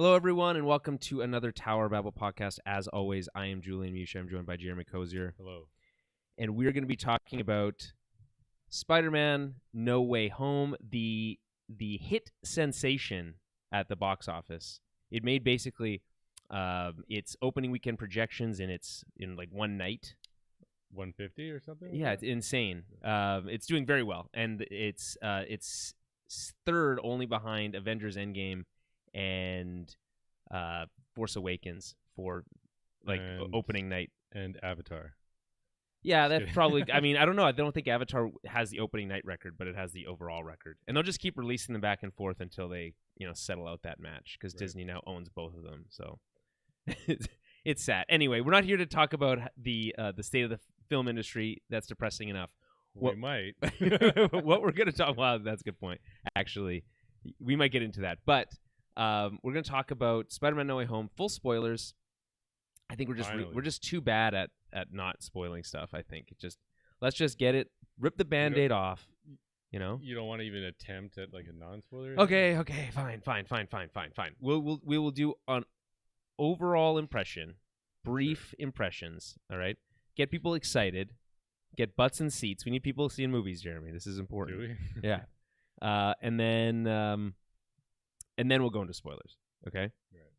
Hello, everyone, and welcome to another Tower Babble podcast. As always, I am Julian Musha. I'm joined by Jeremy Cozier. Hello. And we're going to be talking about Spider-Man No Way Home, the hit sensation at the box office. It made basically its opening weekend projections in like one night. 150 or something? Yeah, it's insane. It's doing very well, and it's third only behind Avengers Endgame and Force Awakens for opening night. And Avatar. Yeah, that's probably. I mean, I don't know. I don't think Avatar has the opening night record, but it has the overall record, and they'll just keep releasing them back and forth until they, settle out that match because Disney now owns both of them. So it's sad. Anyway, we're not here to talk about the state of the film industry. That's depressing enough. We might. What we're going to talk. Wow, that's a good point. Actually, we might get into that, but we're going to talk about Spider-Man No Way Home. Full spoilers. I think we're just too bad at not spoiling stuff. I think let's just get it, rip the Band-Aid off. You don't want to even attempt at like a non-spoiler. Okay, fine. We will do an overall impression, brief impressions. All right, get people excited, get butts in seats. We need people seeing movies, Jeremy. This is important. Do we? Yeah, and then we'll go into spoilers. Okay, right.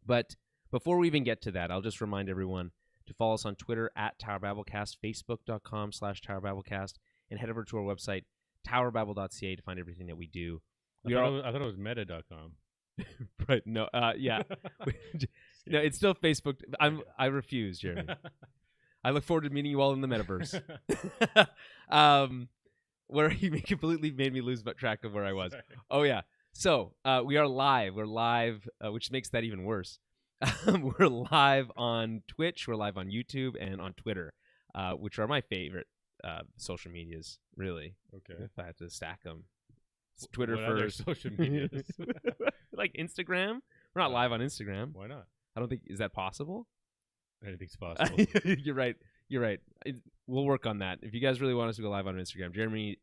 But before we even get to that, I'll just remind everyone to follow us on Twitter at TowerBabbleCast, Facebook.com/TowerBabbleCast, and head over to our website, TowerBabble.ca, to find everything that we do. I thought it was Meta.com. Right? No. Yeah. No, it's still Facebook. I refuse, Jeremy. I look forward to meeting you all in the metaverse. Where he completely made me lose track of where I was. Sorry. Oh yeah. So we are live. We're live, which makes that even worse. We're live on Twitch, we're live on YouTube, and on Twitter, which are my favorite social medias, really. Okay. If I had to stack them. It's Twitter what first. Other social medias? Like Instagram? We're not live on Instagram. Why not? I don't think, is that possible? Anything's possible. You're right. We'll work on that. If you guys really want us to go live on Instagram, Jeremy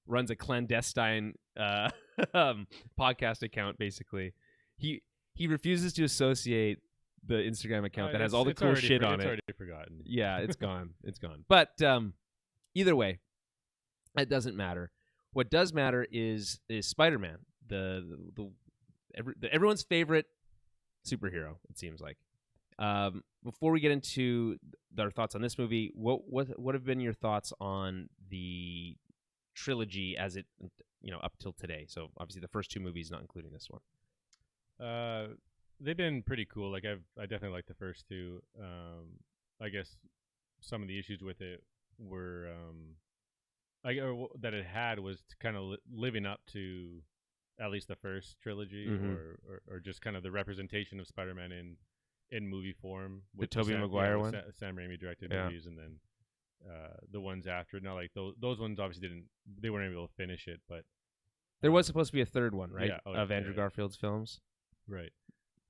runs a clandestine podcast account, basically. He refuses to associate the Instagram account that has all the cool shit on it. It's already forgotten. Yeah, it's gone. It's gone. But either way, it doesn't matter. What does matter is Spider-Man, everyone's favorite superhero. It seems like. Before we get into our thoughts on this movie, what have been your thoughts on the trilogy as it up till today? So obviously the first two movies, not including this one. They've been pretty cool. Like I definitely like the first two. I guess some of the issues with it were that it had was kind of living up to at least the first trilogy, or just kind of the representation of Spider-Man in movie form. With the ToB Maguire one, Sam Raimi directed movies, and then the ones after. Now, like those ones obviously they weren't able to finish it, but there was supposed to be a third one, right? Yeah, of Andrew Garfield's films. Right.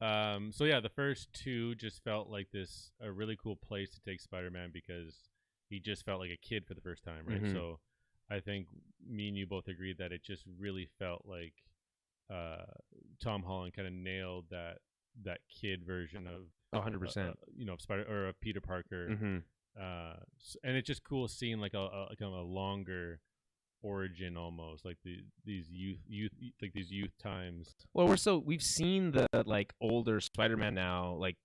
So yeah, the first two just felt like a really cool place to take Spider-Man because he just felt like a kid for the first time, right? Mm-hmm. So I think me and you both agreed that it just really felt like Tom Holland kind of nailed that kid version of 100%. Spider or of Peter Parker. Mm-hmm. And it's just cool seeing like a kind of a longer origin, almost like these youth times. Well, we've seen the like older Spider-Man now like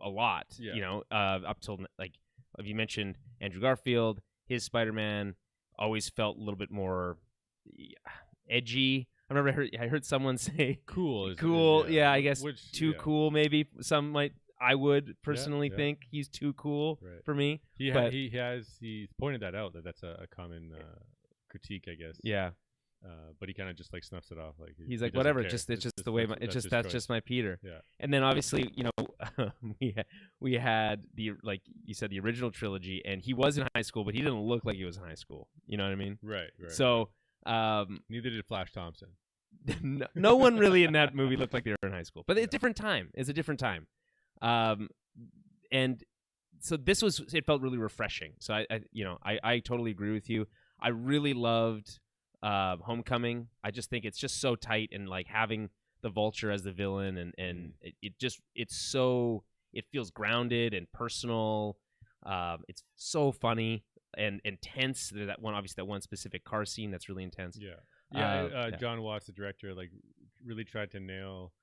a lot. Yeah. Up till like you mentioned Andrew Garfield, his Spider-Man always felt a little bit more edgy. I remember I heard someone say cool. Yeah, I guess cool. Maybe I would personally think he's too cool for me. He's pointed that out that's a common critique, I guess. Yeah. But he kind of just like snuffs it off. Like he's like, whatever. It's just the way that's just my Peter. Yeah. And then obviously, we had the, like you said, the original trilogy, and he was in high school, but he didn't look like he was in high school. You know what I mean? Right. So neither did Flash Thompson. no one really in that movie looked like they were in high school. But it's a different time. It's a different time. And so it felt really refreshing. So I totally agree with you. I really loved Homecoming. I just think it's just so tight, and like having the Vulture as the villain, and it feels grounded and personal. It's so funny and intense. That one specific car scene that's really intense. Yeah. John Watts, the director, like really tried to nail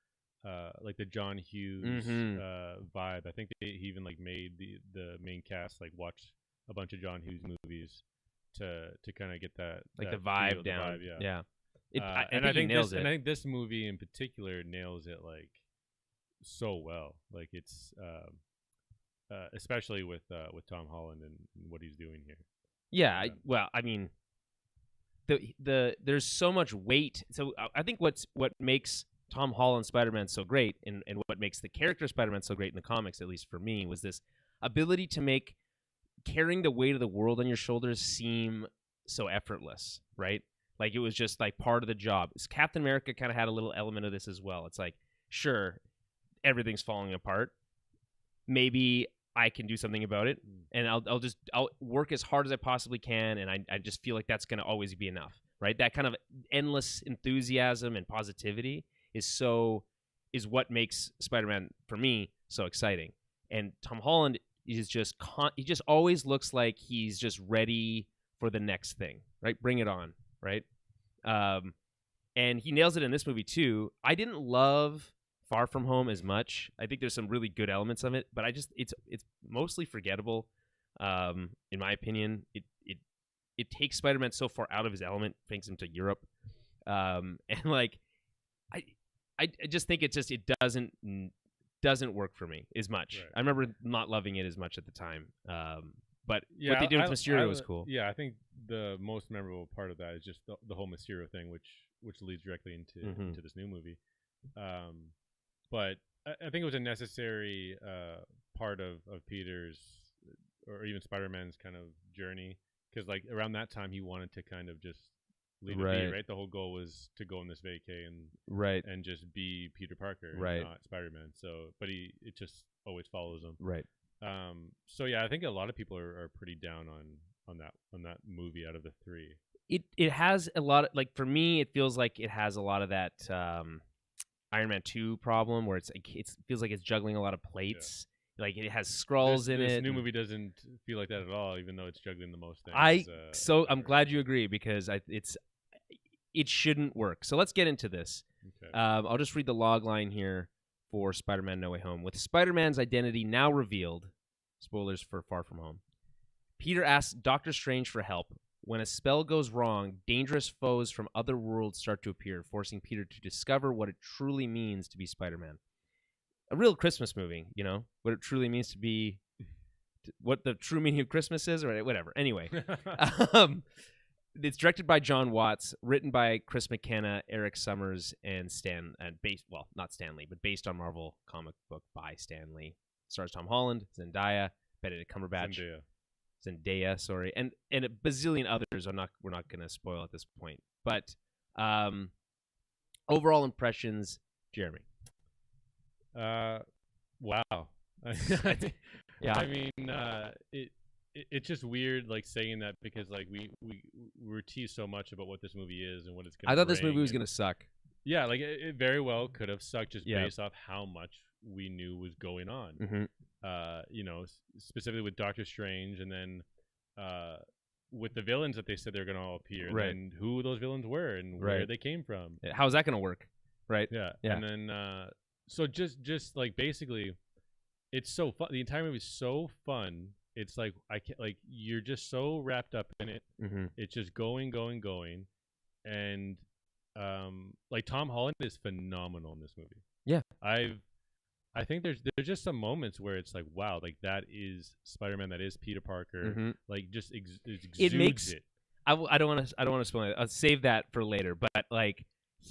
like the John Hughes vibe. I think he even like made the main cast like watch a bunch of John Hughes movies to kind of get that like that the vibe feel, down. The vibe, Yeah. I think this movie in particular nails it like so well. Like it's especially with Tom Holland and what he's doing here. Yeah. I mean, there's so much weight. So I think what makes Tom Holland Spider-Man so great, and what makes the character Spider-Man so great in the comics, at least for me, was this ability to make carrying the weight of the world on your shoulders seem so effortless, right? Like it was just like part of the job. Captain America kind of had a little element of this as well. It's like, sure, everything's falling apart. Maybe I can do something about it, and I'll work as hard as I possibly can, and I just feel like that's going to always be enough, right? That kind of endless enthusiasm and positivity is what makes Spider-Man for me so exciting. And Tom Holland is just he just always looks like he's just ready for the next thing, right? Bring it on, right? And he nails it in this movie too. I didn't love Far From Home as much. I think there's some really good elements of it, but it's mostly forgettable. In my opinion, it takes Spider-Man so far out of his element, takes him to Europe, and like I just think it doesn't work for me as much. Right. I remember not loving it as much at the time. But what they did with Mysterio was cool. Yeah, I think the most memorable part of that is just the whole Mysterio thing, which leads directly into this new movie. But I think it was a necessary part of Peter's or even Spider-Man's kind of journey, because like around that time he wanted to kind of just leave it be, right? The whole goal was to go on this vacay and just be Peter Parker, and not Spider-Man. So, but it just always follows him, right? So yeah, I think a lot of people are pretty down on that movie out of the three. It has a lot of, like, for me, it feels like it has a lot of that Iron Man 2 problem where it feels like it's juggling a lot of plates. Yeah. Like it has Skrulls in it. This new movie doesn't feel like that at all, even though it's juggling the most things. I'm glad you agree, because it shouldn't work. So let's get into this. Okay. I'll just read the log line here for Spider-Man No Way Home. With Spider-Man's identity now revealed, spoilers for Far From Home, Peter asks Doctor Strange for help. When a spell goes wrong, dangerous foes from other worlds start to appear, forcing Peter to discover what it truly means to be Spider-Man. A real Christmas movie, you know, what it truly means to be, what the true meaning of Christmas is, or whatever. Anyway, it's directed by John Watts, written by Chris McKenna, Eric Summers, and not Stan Lee, but based on Marvel comic book by Stan Lee. Stars Tom Holland, Zendaya, Benedict Cumberbatch, Zendaya, sorry, and a bazillion others. We're not going to spoil at this point, but overall impressions, Jeremy. Wow. Yeah. I mean, it's just weird, like, saying that, because like we were teased so much about what this movie is and what it's going to. I thought this movie was going to suck. Yeah, like it very well could have sucked just based off how much we knew was going on. Mm-hmm. You know, specifically with Doctor Strange, and then with the villains that they said they're going to all appear, and who those villains were and where they came from. How's that going to work? Right. Yeah. And then so just like basically, it's so fun. The entire movie is so fun. It's like you're just so wrapped up in it. Mm-hmm. It's just going, and like Tom Holland is phenomenal in this movie. Yeah, I think there's just some moments where it's like, wow, like that is Spider-Man, that is Peter Parker. Mm-hmm. Like just exudes it makes it. I don't want to spoil it. I'll save that for later. But like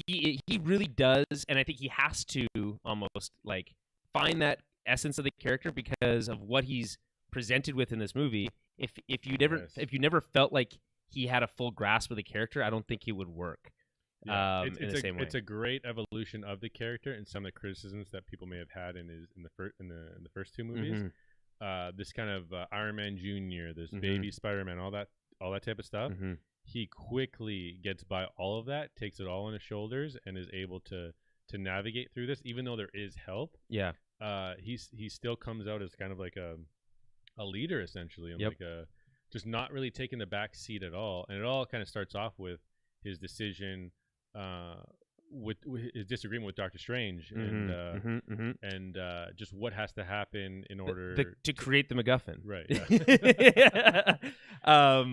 he really does, and I think he has to almost like find that essence of the character because of what he's presented with in this movie. If you never felt like he had a full grasp of the character, I don't think he would work. Yeah, in the same way. It's a great evolution of the character, and some of the criticisms that people may have had in the first two movies. Mm-hmm. This kind of Iron Man Jr., this baby Spider-Man, all that type of stuff. Mm-hmm. He quickly gets by all of that, takes it all on his shoulders, and is able to to navigate through this, even though there is help. Yeah. He still comes out as kind of like a leader essentially, and like just not really taking the back seat at all. And it all kind of starts off with his decision with his disagreement with Doctor Strange, and just what has to happen in order to create the MacGuffin. Right. Yeah.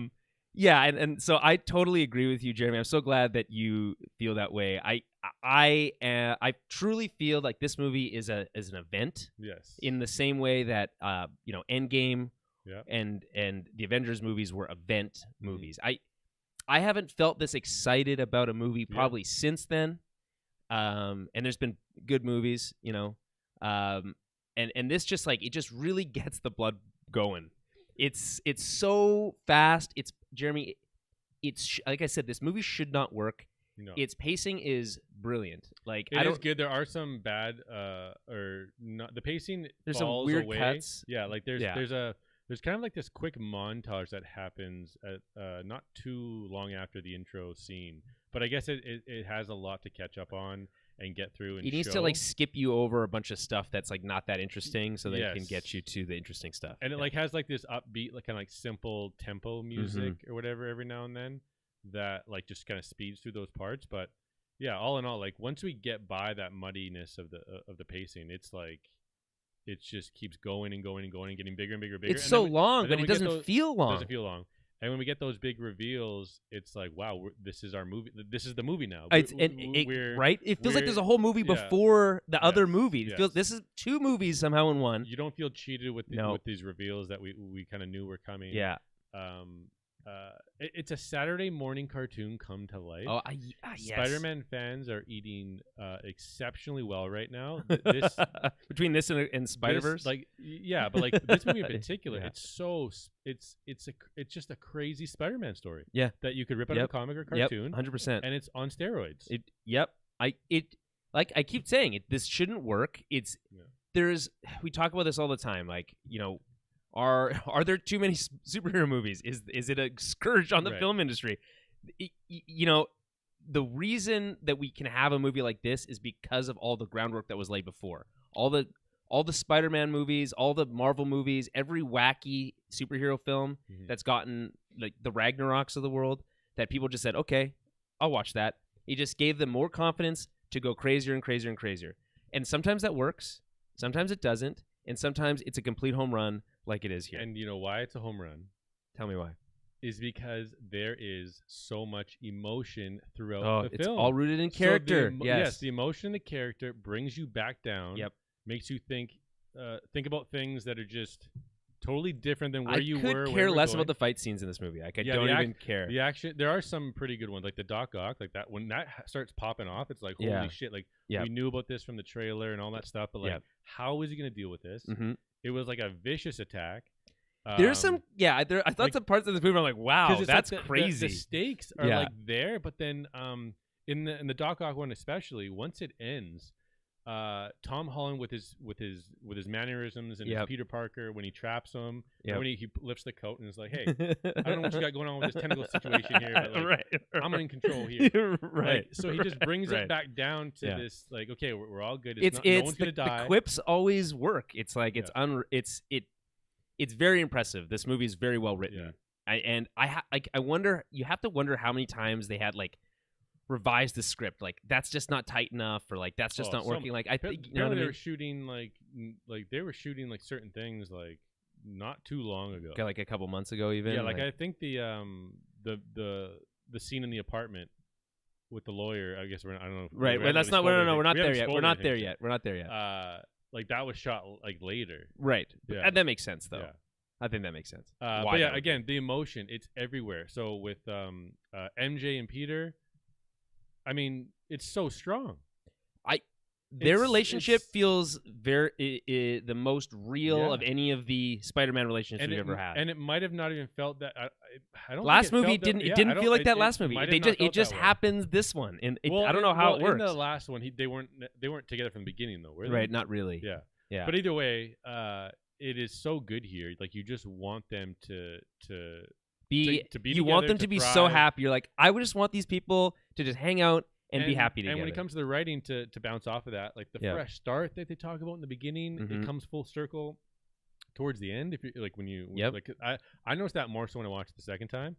Yeah, and so I totally agree with you, Jeremy. I'm so glad that you feel that way. I truly feel like this movie is an event. Yes. In the same way that Endgame and the Avengers movies were event movies. I haven't felt this excited about a movie probably since then. And there's been good movies, and this just like, it just really gets the blood going. It's so fast. It's Jeremy. It's like I said, this movie should not work. No. Its pacing is brilliant. Like it is good. There are some bad or not. The pacing there's falls some weird away. cuts. Yeah, like there's kind of like this quick montage that happens at not too long after the intro scene. But I guess it has a lot to catch up on and get through. And it needs to like skip you over a bunch of stuff that's like not that interesting, so that it can get you to the interesting stuff. And it like has like this upbeat, like kind of like simple tempo music or whatever every now and then that like just kind of speeds through those parts. But yeah, all in all, like once we get by that muddiness of the pacing, it's like it just keeps going and going and going and getting bigger and bigger and bigger. It's so long, but it doesn't feel long. It doesn't feel long. And when we get those big reveals, it's like, wow, this is our movie. This is the movie now. Right? It feels like there's a whole movie before the other movie. It feels this is two movies somehow in one. You don't feel cheated with these reveals that we kind of knew were coming. Yeah. It's a Saturday morning cartoon come to life. Oh, yes. Spider-Man fans are eating exceptionally well right now. This between this and Spider-Verse, but like this movie in particular, it's just a crazy Spider-Man story. Yeah, that you could rip out of a comic or cartoon, 100%, and it's on steroids. Like I keep saying, this shouldn't work. We talk about this all the time. Like Are there too many superhero movies? Is it a scourge on the film industry? The reason that we can have a movie like this is because of all the groundwork that was laid before. All the Spider-Man movies, all the Marvel movies, every wacky superhero film that's gotten like the Ragnaroks of the world that people just said, okay, I'll watch that. It just gave them more confidence to go crazier and crazier and crazier. And sometimes that works. Sometimes it doesn't. And sometimes it's a complete home run. Like it is here. And you know why it's a home run? Tell me why. Is because there is so much emotion throughout the film. It's all rooted in character. Yes, the emotion in the character brings you back down. Yep. Makes you think about things that are just totally different than where you were. I could care less about the fight scenes in this movie. I don't even care. The action, there are some pretty good ones, like the Doc Ock, like that. When that starts popping off, it's like, holy shit. Like, we knew about this from the trailer and all that stuff, but like, how is he going to deal with this? It was like a vicious attack. There's some, I thought some parts of this movie, I'm like, wow, that's like crazy. The stakes are like there, but then in the Doc Ock one especially, once it ends, Tom Holland with his mannerisms and his Peter Parker when he traps him, when he lifts the coat and is like, hey, I don't know what you got going on with this tentacle situation here, but like, I'm in control here. Like, so he just brings it back down to this, like, okay, we're all good. No one's gonna die. The quips always work. It's like it's very impressive. This movie is very well written. I wonder. You have to wonder how many times they had like revise the script, like that's just not tight enough, or like that's just not working. Like I think they were shooting like they were shooting like certain things like not too long ago, like a couple months ago even. Yeah, like I think the scene in the apartment with the lawyer. I guess I don't know. Right, well, that's not. No, we're not there yet. We're not there yet. We're not there yet. Like that was shot like later. Right. Yeah. That makes sense though. Yeah. I think that makes sense. But yeah, again, the emotion, it's everywhere. So with MJ and Peter, I mean, it's so strong. Their relationship feels very the most real of any of the Spider-Man relationships we've ever had. And it might have not even felt that. I don't. Last movie didn't. It didn't feel like that last movie. It just happens this one. And I don't know how it works. In the last one, they weren't together from the beginning though, were they? Right. Not really. Yeah. Yeah. But either way, it is so good here. Like you just want them to be. You want them to be so happy. You're like, I would just want these people to just hang out and be happy together. And when it comes to the writing, to bounce off of that, like the fresh start that they talk about in the beginning, it comes full circle towards the end. If you like, like I noticed that more so when I watched it the second time.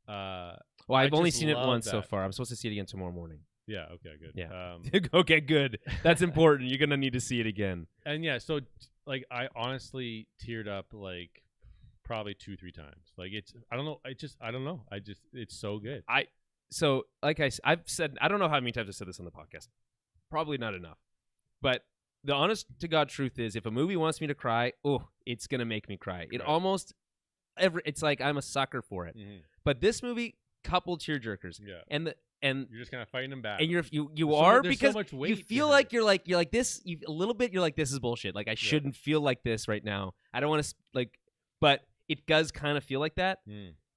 Well, I've only seen it once so far. I'm supposed to see it again tomorrow morning. Yeah. Okay. Good. Yeah. Okay. Good. That's important. You're gonna need to see it again. And so like I honestly teared up like probably 2-3 times. Like I don't know. It's so good. So like I've said, I don't know how many times I've said this on the podcast. Probably not enough. But the honest to God truth is, if a movie wants me to cry, it's gonna make me cry. It almost it's like I'm a sucker for it. But this movie, couple tearjerkers. Yeah. And you're just kind of fighting them back. And you are because so much weight you feel like you're like this. A little bit. You're like, this is bullshit. Like I shouldn't feel like this right now. I don't want to but it does kind of feel like that.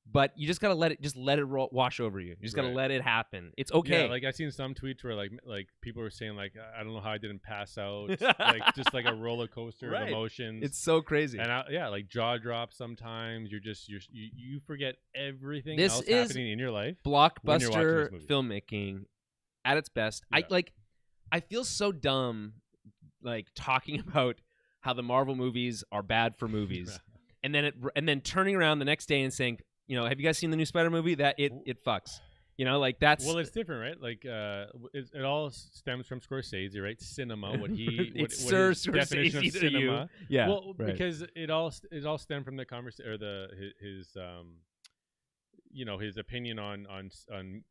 But you just gotta let it wash over you. You just gotta let it happen. It's okay. Yeah, like I've seen some tweets where like people were saying like, I don't know how I didn't pass out. Like just like a roller coaster of emotions. It's so crazy. And like jaw drops sometimes. You forget everything else happening in your life. Blockbuster filmmaking at its best. Yeah. I feel so dumb like talking about how the Marvel movies are bad for movies. and then turning around the next day and saying, have you guys seen the new Spider movie? That it fucks. Like that's... Well, it's different, right? Like, it all stems from Scorsese, right? Cinema, what his definition of cinema. Yeah. Well, because it all stemmed from the conversation, or his opinion on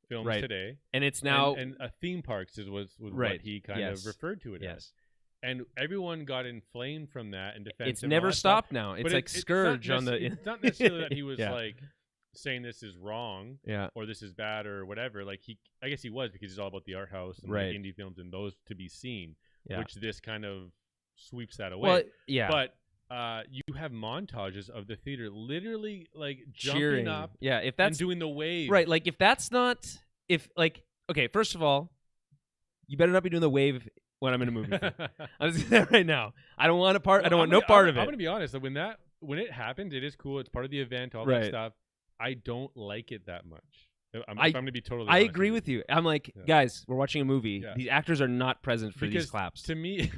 films today. And it's now... And theme parks was what he kind of referred to it as. And everyone got inflamed from that and defensive. It's never stopped now. It's like Scourge on the... It's not necessarily that he was like... saying this is wrong, or this is bad, or whatever. Like I guess he was, because he's all about the art house and like indie films and those to be seen, which this kind of sweeps that away. Well, yeah. But you have montages of the theater literally like cheering jumping up, if that's and doing the wave, right? Like if that's not, okay, first of all, you better not be doing the wave when I'm in a movie. I'm just saying that right now. I don't want a part. I don't want no part of it. I'm gonna be honest. When it happened, it is cool. It's part of the event, all that stuff. I don't like it that much. I'm going to be totally honest. I agree with you. I'm like, guys, we're watching a movie. These actors are not present for these claps. To me,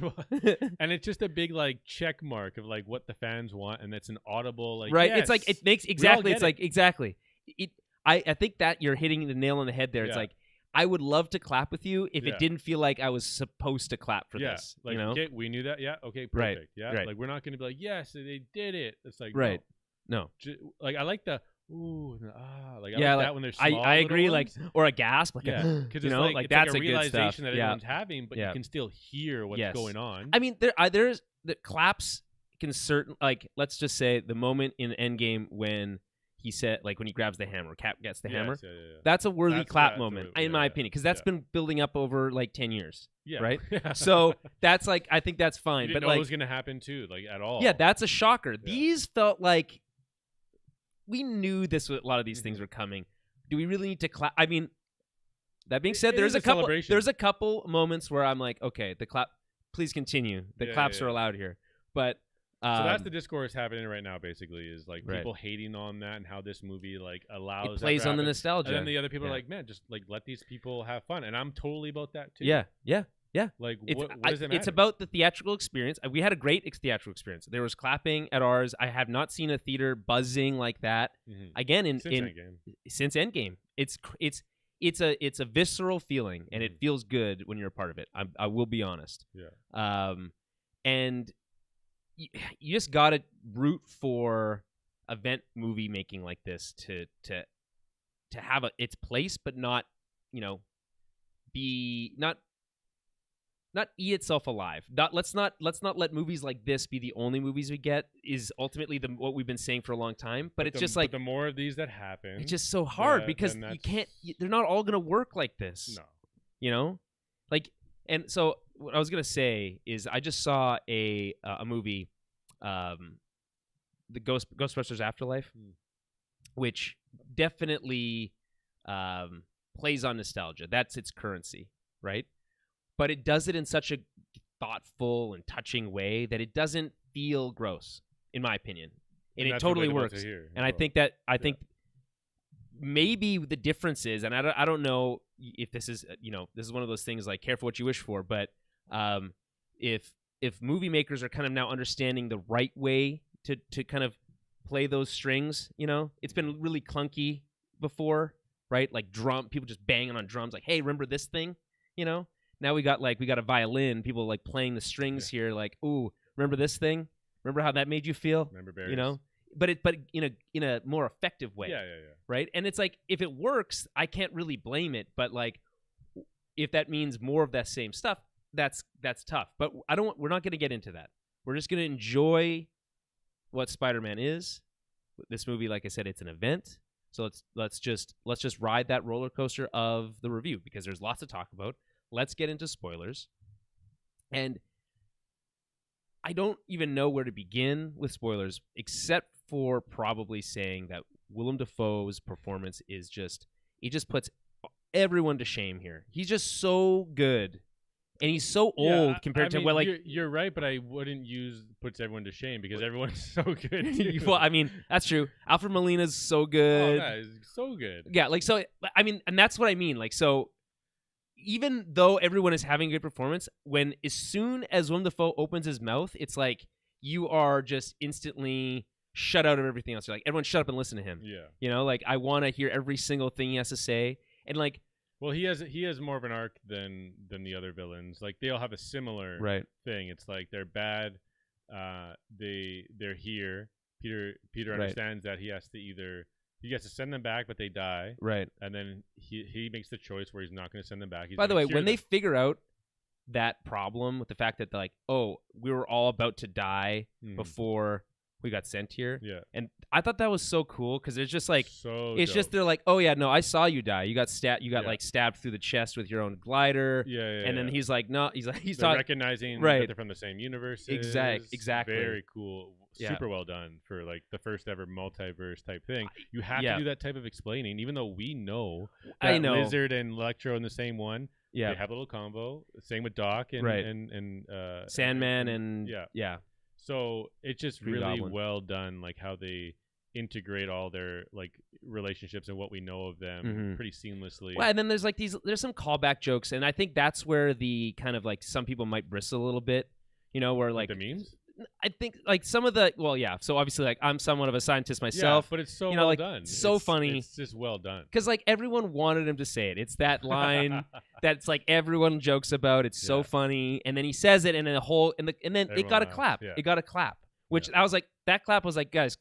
and it's just a big like check mark of like what the fans want, and it's an audible like right. Yes, it's like it makes exactly. It's like exactly. I think that you're hitting the nail on the head there. It's like I would love to clap with you if it didn't feel like I was supposed to clap for this. Like okay, we knew that. Yeah. Okay. Perfect. Right. Yeah. Right. Like we're not going to be like, yes, they did it. It's like no. Like I like the. Ooh, like I like that when they're small. I agree, ones. like or a gasp, like because like that's like a realization good stuff. that everyone's having, but you can still hear what's going on. I mean, there's the claps can let's just say the moment in Endgame when he said when he grabs the hammer, Cap gets the hammer. That's a worthy clap moment, in my opinion, because that's been building up over like 10 years. Yeah. Right. So that's I think that's fine. You but didn't know it was gonna happen too, at all. Yeah, that's a shocker. Yeah. These felt like. We knew a lot of these things were coming. Do we really need to clap? I mean, that being said, there's a couple moments where I'm like, okay, the clap, please continue. The claps are allowed here. But so that's the discourse happening right now. Basically, is people hating on that and how this movie allows it plays on the nostalgia. And then the other people are like, man, just let these people have fun. And I'm totally about that too. Yeah. What does it matter? It's about the theatrical experience. We had a great theatrical experience. There was clapping at ours. I have not seen a theater buzzing like that again since Endgame. It's a visceral feeling, and it feels good when you're a part of it. I will be honest. Yeah. And you just gotta root for event movie making like this to have its place, but not not eat itself alive. Let's not let movies like this be the only movies we get. Is ultimately what we've been saying for a long time. But it's just the more of these that happen, it's just so hard because you can't. They're not all gonna work like this. No. And so what I was gonna say is I just saw a movie, the Ghostbusters Afterlife, which definitely plays on nostalgia. That's its currency, right? But it does it in such a thoughtful and touching way that it doesn't feel gross, in my opinion. And it totally works. And I think maybe the difference is, and I don't know if this is this is one of those things like careful what you wish for, but if movie makers are kind of now understanding the right way to kind of play those strings, it's been really clunky before, right? Like people just banging on drums, like, hey, remember this thing, Now we got a violin, people like playing the strings here, like, ooh, remember this thing? Remember how that made you feel? Remember berries? But in a more effective way. Yeah. Right? And it's like if it works, I can't really blame it, but like if that means more of that same stuff, that's tough. But we're not going to get into that. We're just going to enjoy what Spider-Man is. This movie, like I said, it's an event. So let's just ride that roller coaster of the review because there's lots to talk about. Let's get into spoilers. And I don't even know where to begin with spoilers, except for probably saying that Willem Dafoe's performance is he just puts everyone to shame here. He's just so good. And he's so old compared to you're right, but I wouldn't use puts everyone to shame because everyone's so good. Too. Well, I mean, that's true. Alfred Molina's so good. Oh, he's so good. Yeah, like so I mean, and that's what I mean. Like so even though everyone is having a good performance, as soon as Willem Dafoe opens his mouth, it's like you are just instantly shut out of everything else. You're like, everyone shut up and listen to him. Yeah. Like I want to hear every single thing he has to say. And like, well, he has more of an arc than the other villains. Like they all have a similar thing. It's like they're bad. They're here. Peter understands that he has to send them back, but they die. Right. And then he makes the choice where he's not going to send them back. By the way, when they figure out that problem with the fact that they're like, oh, we were all about to die before we got sent here. Yeah. And I thought that was so cool because it's just like dope. They're like, oh yeah, no, I saw you die. You got like stabbed through the chest with your own glider. Yeah. And then he's like, no, he's recognizing that they're from the same universe. Exactly. Very cool. Super well done for like the first ever multiverse type thing. You have to do that type of explaining, even though we know that Lizard and Electro in the same one. Yeah. They have a little combo. Same with Doc and Sandman and So it's just really Goblin. Well done, like how they integrate all their like relationships and what we know of them pretty seamlessly. Well, and then there's some callback jokes, and I think that's where the kind of like some people might bristle a little bit, where like the memes. I think like some of the so obviously like I'm somewhat of a scientist myself, but it's so well done. It's so funny. It's just well done because like everyone wanted him to say it. It's that line that's like everyone jokes about. It's so funny, and then he says it, and then it got a clap. Yeah. It got a clap, which I was like, that clap was like, guys,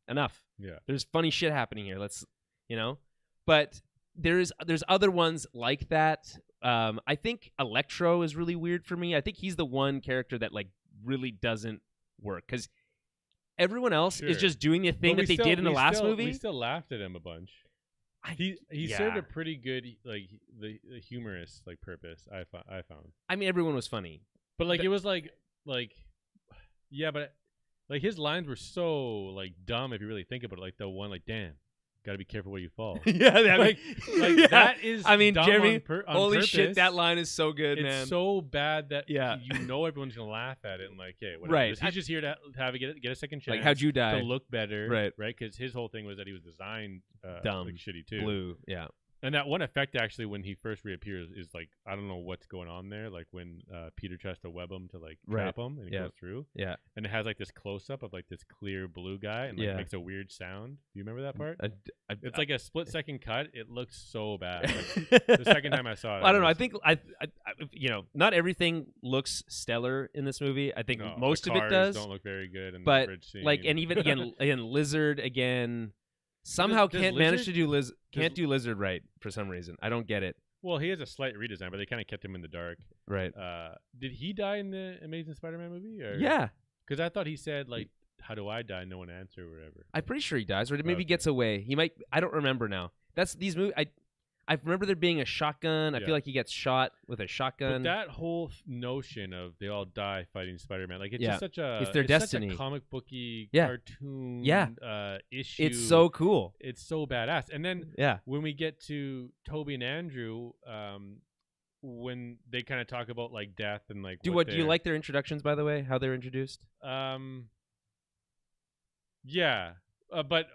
enough. Yeah, there's funny shit happening here. Let's but there's other ones like that. I think Electro is really weird for me. I think he's the one character that like really doesn't work because everyone else is just doing the thing that they did in the last movie. We still laughed at him a bunch. He served a pretty good like the humorous like purpose. I found. I mean, everyone was funny, but like it was like but like his lines were so like dumb if you really think about it. Like the one like, damn, gotta be careful where you fall. That is. I mean, Jeremy, on holy purpose. Shit, that line is so good, man. It's so bad that everyone's gonna laugh at it and like, hey, whatever. Right. He's just here to get a second chance. Like, how'd you die? To look better, right? Because his whole thing was that he was designed dumb, like shitty too. Blue, yeah. And that one effect actually, when he first reappears, is like I don't know what's going on there. Like when Peter tries to web him to like trap him, and he goes through. Yeah. And it has like this close up of like this clear blue guy, and like makes a weird sound. Do you remember that part? It's like a split second cut. It looks so bad. Like, the second time I saw it, I don't know. I think I not everything looks stellar in this movie. I think most of it does. Don't look very good. In but the bridge scene. Like, and even again, Lizard again. Somehow manage to do do Lizard right for some reason. I don't get it. Well, he has a slight redesign, but they kind of kept him in the dark. Right. Did he die in the Amazing Spider-Man movie? Or? Yeah. Because I thought he said like, "How do I die?" No one answered or whatever. I'm pretty sure he dies, or maybe gets away. He might. I don't remember now. That's these movies. I remember there being a shotgun. I feel like he gets shot with a shotgun. But that whole notion of they all die fighting Spider-Man, like it's just such a it's their destiny. Such a comic booky cartoon issue. It's so cool. It's so badass. And then when we get to ToB and Andrew, when they kind of talk about like death and like do you like their introductions, by the way? How they're introduced? Yeah, but.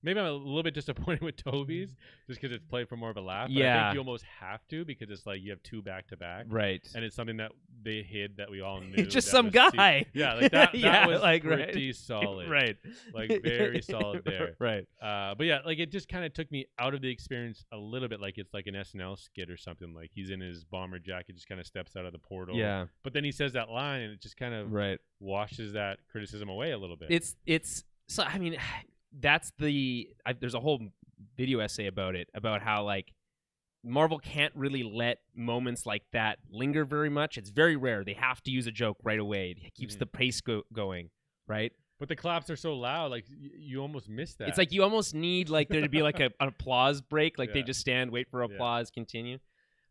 Maybe I'm a little bit disappointed with ToB's just because it's played for more of a laugh. But I Yeah. think you almost have to because it's like you have 2 back-to-back. Right. And it's something that they hid that we all knew. It's just that some was guy. Yeah, like that Yeah, was like, pretty solid. Right. Like very solid there. Right. But yeah, like it just kind of took me out of the experience a little bit, like it's like an SNL skit or something. Like he's in his bomber jacket, just kind of steps out of the portal. Yeah. But then he says that line, and it just kind of washes that criticism away a little bit. It's so I mean, that's there's a whole video essay about it, about how like Marvel can't really let moments like that linger very much. It's very rare. They have to use a joke right away. It keeps the pace going, right? But the claps are so loud, like you almost miss that. It's like you almost need like there to be like an applause break, like they just stand, wait for applause, continue.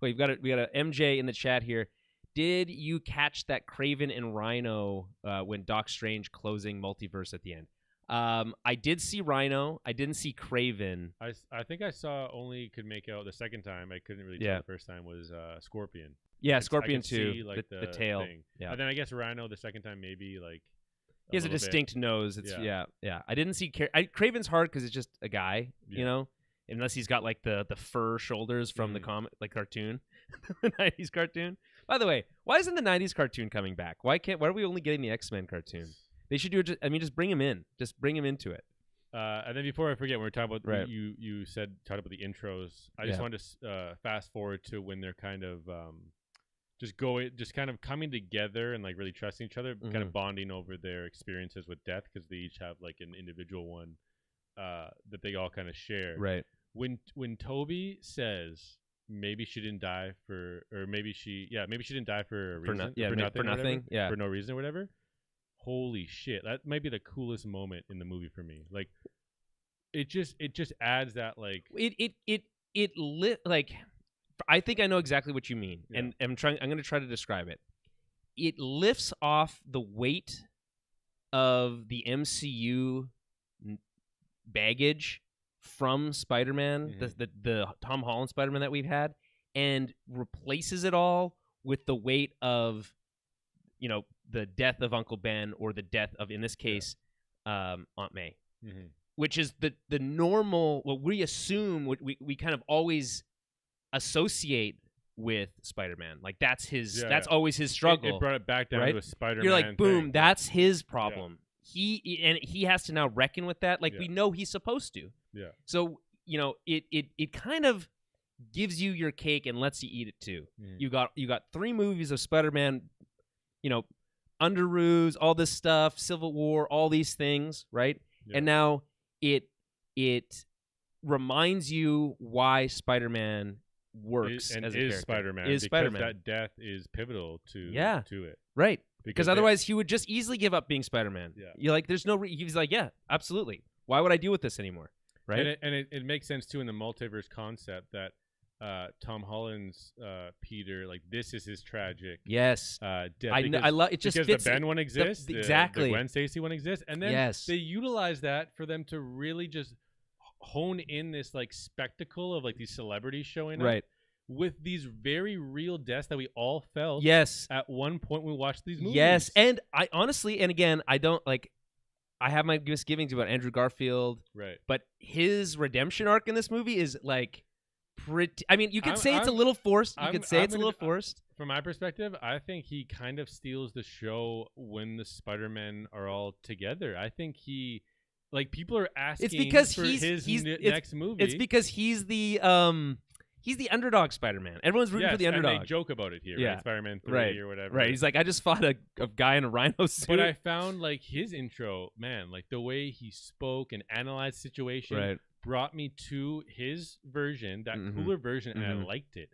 Wait, we got a MJ in the chat here. Did you catch that Kraven and Rhino when Doc Strange closing multiverse at the end? I did see Rhino. I didn't see Kraven. I think I saw only could make out the second time. I couldn't really tell the first time was Scorpion. Yeah, Scorpion too. See, like the tail. Thing. Yeah. And then I guess Rhino the second time maybe like. He has a distinct nose. It's yeah. I didn't see Kraven's hard because it's just a guy, you know, unless he's got like the fur shoulders from the comic, like cartoon, the '90s cartoon. By the way, why isn't the '90s cartoon coming back? Why are we only getting the X-Men cartoon? They should do it. Just bring him in. Just bring him into it. And then before I forget, when we're talking about you talked about the intros. I just wanted to fast forward to when they're kind of just kind of coming together and like really trusting each other, kind of bonding over their experiences with death because they each have like an individual one that they all kind of share. Right. When ToB says maybe she didn't die for, or maybe she didn't die for a reason, for nothing, for no reason or whatever. Holy shit, that might be the coolest moment in the movie for me. Like, it just adds that like it lit like. I think I know exactly what you mean, and I'm going to try to describe it. It lifts off the weight of the MCU baggage from Spider-Man, the Tom Holland Spider-Man that we've had, and replaces it all with the weight of, you know, the death of Uncle Ben or the death of, in this case, Aunt May, which is the normal, what we assume, what we kind of always associate with Spider-Man. Like that's his always his struggle. It brought it back down to a Spider-Man. You're like, boom, thing. That's his problem. He has to now reckon with that. Like we know he's supposed to. Yeah. So, you know, it kind of gives you your cake and lets you eat it too. You got 3 movies of Spider-Man, you know, Underoos, all this stuff, Civil War, all these things, right? Yeah. And now it reminds you why Spider-Man works and as a is character. Spider-Man is because Spider-Man. that death is pivotal to it. Right. Because otherwise he would just easily give up being Spider-Man. Yeah. You're like, there's no he's like, yeah, absolutely. Why would I deal with this anymore? Right. And it makes sense too in the multiverse concept that Tom Holland's Peter, like this is his tragic death. I love it. Just because fits the Ben one exists, exactly. The Gwen Stacy one exists, and then they utilize that for them to really just hone in this like spectacle of like these celebrities showing up with these very real deaths that we all felt at one point when we watched these movies. And I honestly, and again, I don't like, I have my misgivings about Andrew Garfield, but his redemption arc in this movie is like pretty, I mean, you could say it's a little forced. You could say it's a little forced. From my perspective, I think he kind of steals the show when the Spider-Men are all together. I think he, like, people are asking it's because for his next movie. It's because he's the underdog Spider-Man. Everyone's rooting for the underdog. And they joke about it here, right? Spider-Man 3 or whatever. Right. He's like, I just fought a guy in a rhino suit. But I found, like, his intro, man, like, the way he spoke and analyzed the situation brought me to his version, that cooler version, and I liked it.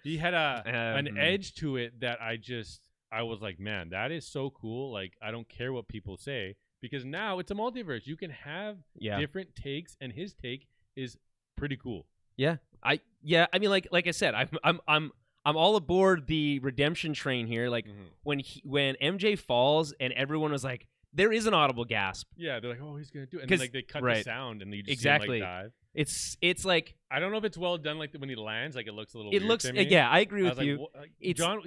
He had an edge to it that I was like, man, that is so cool. Like, I don't care what people say. Because now it's a multiverse. You can have different takes, and his take is pretty cool. Yeah, I mean, like I said, I'm all aboard the redemption train here. Like when MJ falls, and everyone was like, there is an audible gasp. Yeah, they're like, oh, he's gonna do it, and then, like they cut the sound, and you just see him, like, dive. It's like, I don't know if it's well done. Like when he lands, like it looks a little. It looks. To me. Yeah, I agree with you. Like, John.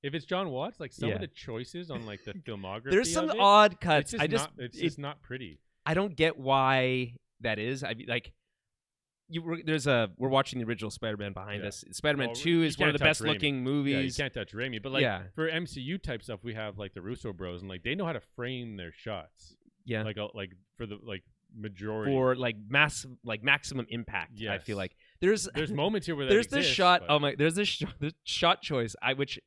If it's John Watts, like some of the choices on like the filmography, there's some odd cuts. It's just not pretty. I don't get why that is. Like. We're watching the original Spider-Man behind us. Spider-Man 2 is one of the best looking movies. Yeah, you can't touch Raimi. But like for MCU type stuff, we have like the Russo bros, and like they know how to frame their shots. Yeah, like for the like majority for like maximum impact. Yes. I feel like there's moments here where that there's exists, this shot. But... there's this shot choice which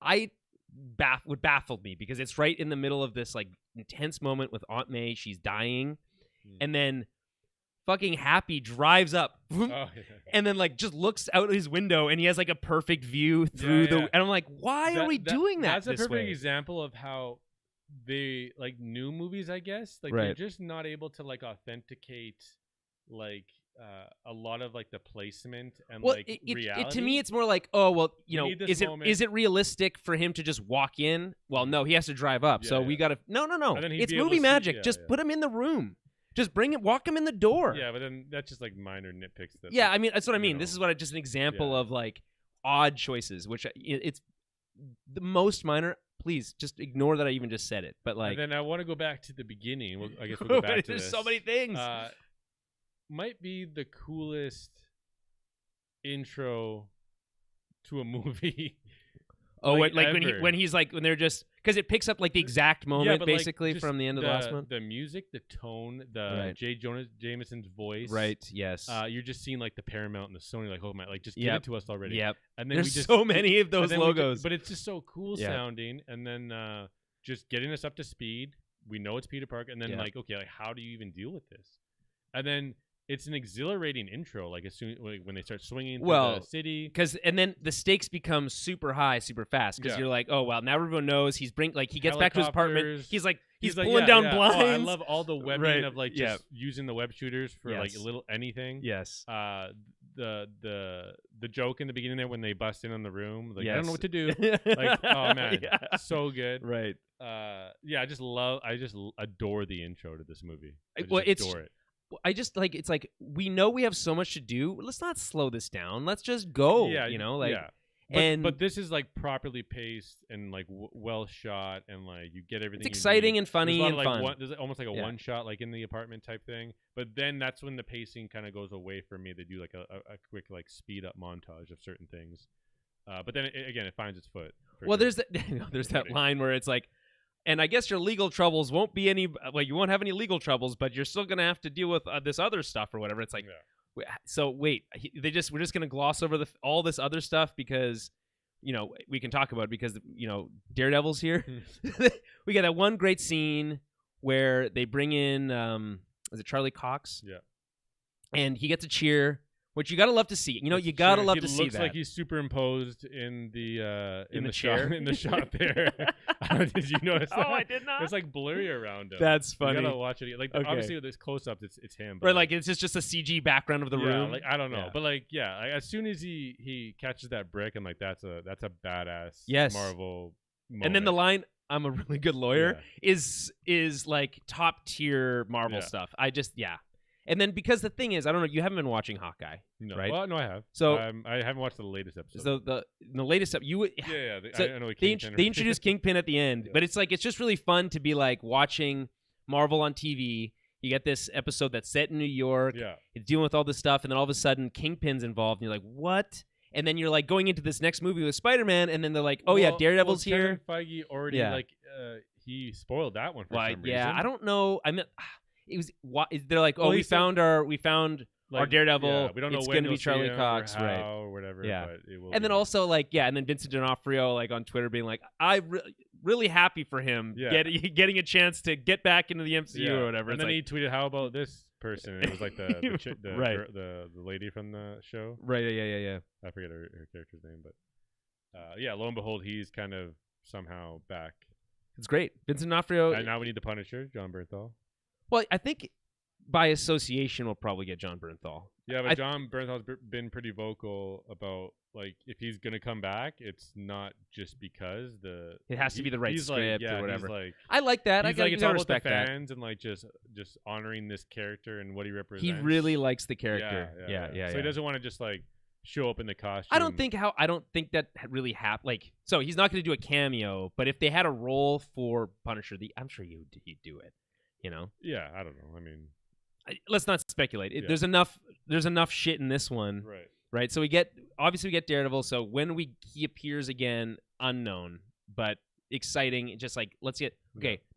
would baffle me because it's right in the middle of this like intense moment with Aunt May. She's dying, and then. Fucking Happy drives up and then like just looks out his window and he has like a perfect view through and I'm like, why are we doing that? That's a perfect example of how they like new movies, I guess. Like they're just not able to like authenticate like a lot of like the placement and reality. To me, it's more like, oh well, is it realistic for him to just walk in? Well, no, he has to drive up. So we gotta no. It's movie magic. Just put him in the room. Just walk him in the door. Yeah, but then that's just like minor nitpicks. I mean, that's what I mean. This is just an example of like odd choices, which it's the most minor. Please just ignore that I even just said it. But like, and then I want to go back to the beginning. I guess we'll go back to There's this. so many things. Might be the coolest intro to a movie. Oh, like when they're just because it picks up like the exact moment basically from the end of the last one. The music, the tone, the J. Jonah Jameson's voice. Right. Yes. You're just seeing like the Paramount and the Sony, like, oh my, like just give it to us already. Yep. And then there's so many of those logos, but it's just so cool sounding. And then just getting us up to speed. We know it's Peter Parker, and then like, okay, like how do you even deal with this? And then. It's an exhilarating intro, like as soon when they start swinging through the city. And then the stakes become super high, super fast. Because you're like, oh well, now everyone knows he gets back to his apartment. He's pulling down blinds. Oh, I love all the webbing of like just using the web shooters for like a little anything. Yes. The joke in the beginning there when they bust in on the room, like I don't know what to do. Like oh man, so good. Right. I just adore the intro to this movie. Adore it. I just like it's like we know we have so much to do. Let's not slow this down. Let's just go. But this is like properly paced and like well shot and like you get everything. It's exciting and funny and fun. There's almost like a one shot like in the apartment type thing. But then that's when the pacing kind of goes away for me. They do like a quick like speed up montage of certain things. But then it finds its foot. Well, there's that line where it's like. And I guess your legal troubles won't be any, like you won't have any legal troubles, but you're still gonna have to deal with this other stuff or whatever. It's like, so wait, we're just gonna gloss over all this other stuff because, we can talk about it because Daredevil's here. We got that one great scene where they bring in, is it Charlie Cox? Yeah, and he gets a cheer. Which you gotta love to see. You gotta love to see that. He looks like he's superimposed in the chair shot, in the shot there. Did you notice that? Oh, I did not. It's like blurry around him. That's funny. You gotta watch it. Like obviously with this close-ups, it's him. But like it's just a CG background of the room. Like I don't know, but like as soon as he catches that brick, I'm like that's a badass Marvel moment. And then the line, "I'm a really good lawyer," is like top tier Marvel stuff. And then because the thing is, I don't know, you haven't been watching Hawkeye, right? Well, no, I have. So I haven't watched the latest episode. So the latest episode, I know they introduce Kingpin at the end, but it's like it's just really fun to be like watching Marvel on TV. You get this episode that's set in New York. Yeah, it's dealing with all this stuff, and then all of a sudden Kingpin's involved, and you're like, what? And then you're like going into this next movie with Spider-Man, and then they're like, oh Daredevil's here. Kevin Feige already he spoiled that one for some reason. I don't know. I mean. It was. They're like, we found our Daredevil. Yeah, we don't know it's when going to be Charlie Cox, or how, or whatever. Yeah, but it will and then also and then Vincent D'Onofrio on Twitter being like, I'm really happy for him getting a chance to get back into the MCU or whatever. And then he tweeted, "How about this person?" And it was like the lady from the show. Right. Yeah. I forget her character's name, but lo and behold, he's kind of somehow back. It's great, Vincent D'Onofrio. And now we need the Punisher, John Bernthal. Well, I think by association we'll probably get John Bernthal. Yeah, but John Bernthal's been pretty vocal about like if he's gonna come back, it's not just because it has to be the right script or whatever. I like that. He's it's all respect about the fans that. And like just honoring this character and what he represents. He really likes the character. Yeah. So he doesn't want to just like show up in the costume. I don't think that really happened. So he's not going to do a cameo, but if they had a role for Punisher, I'm sure he'd do it. Yeah, I don't know. I mean, let's not speculate. Yeah. There's enough shit in this one, right? So we get Daredevil. So when he appears again, unknown, but exciting. Just like let's get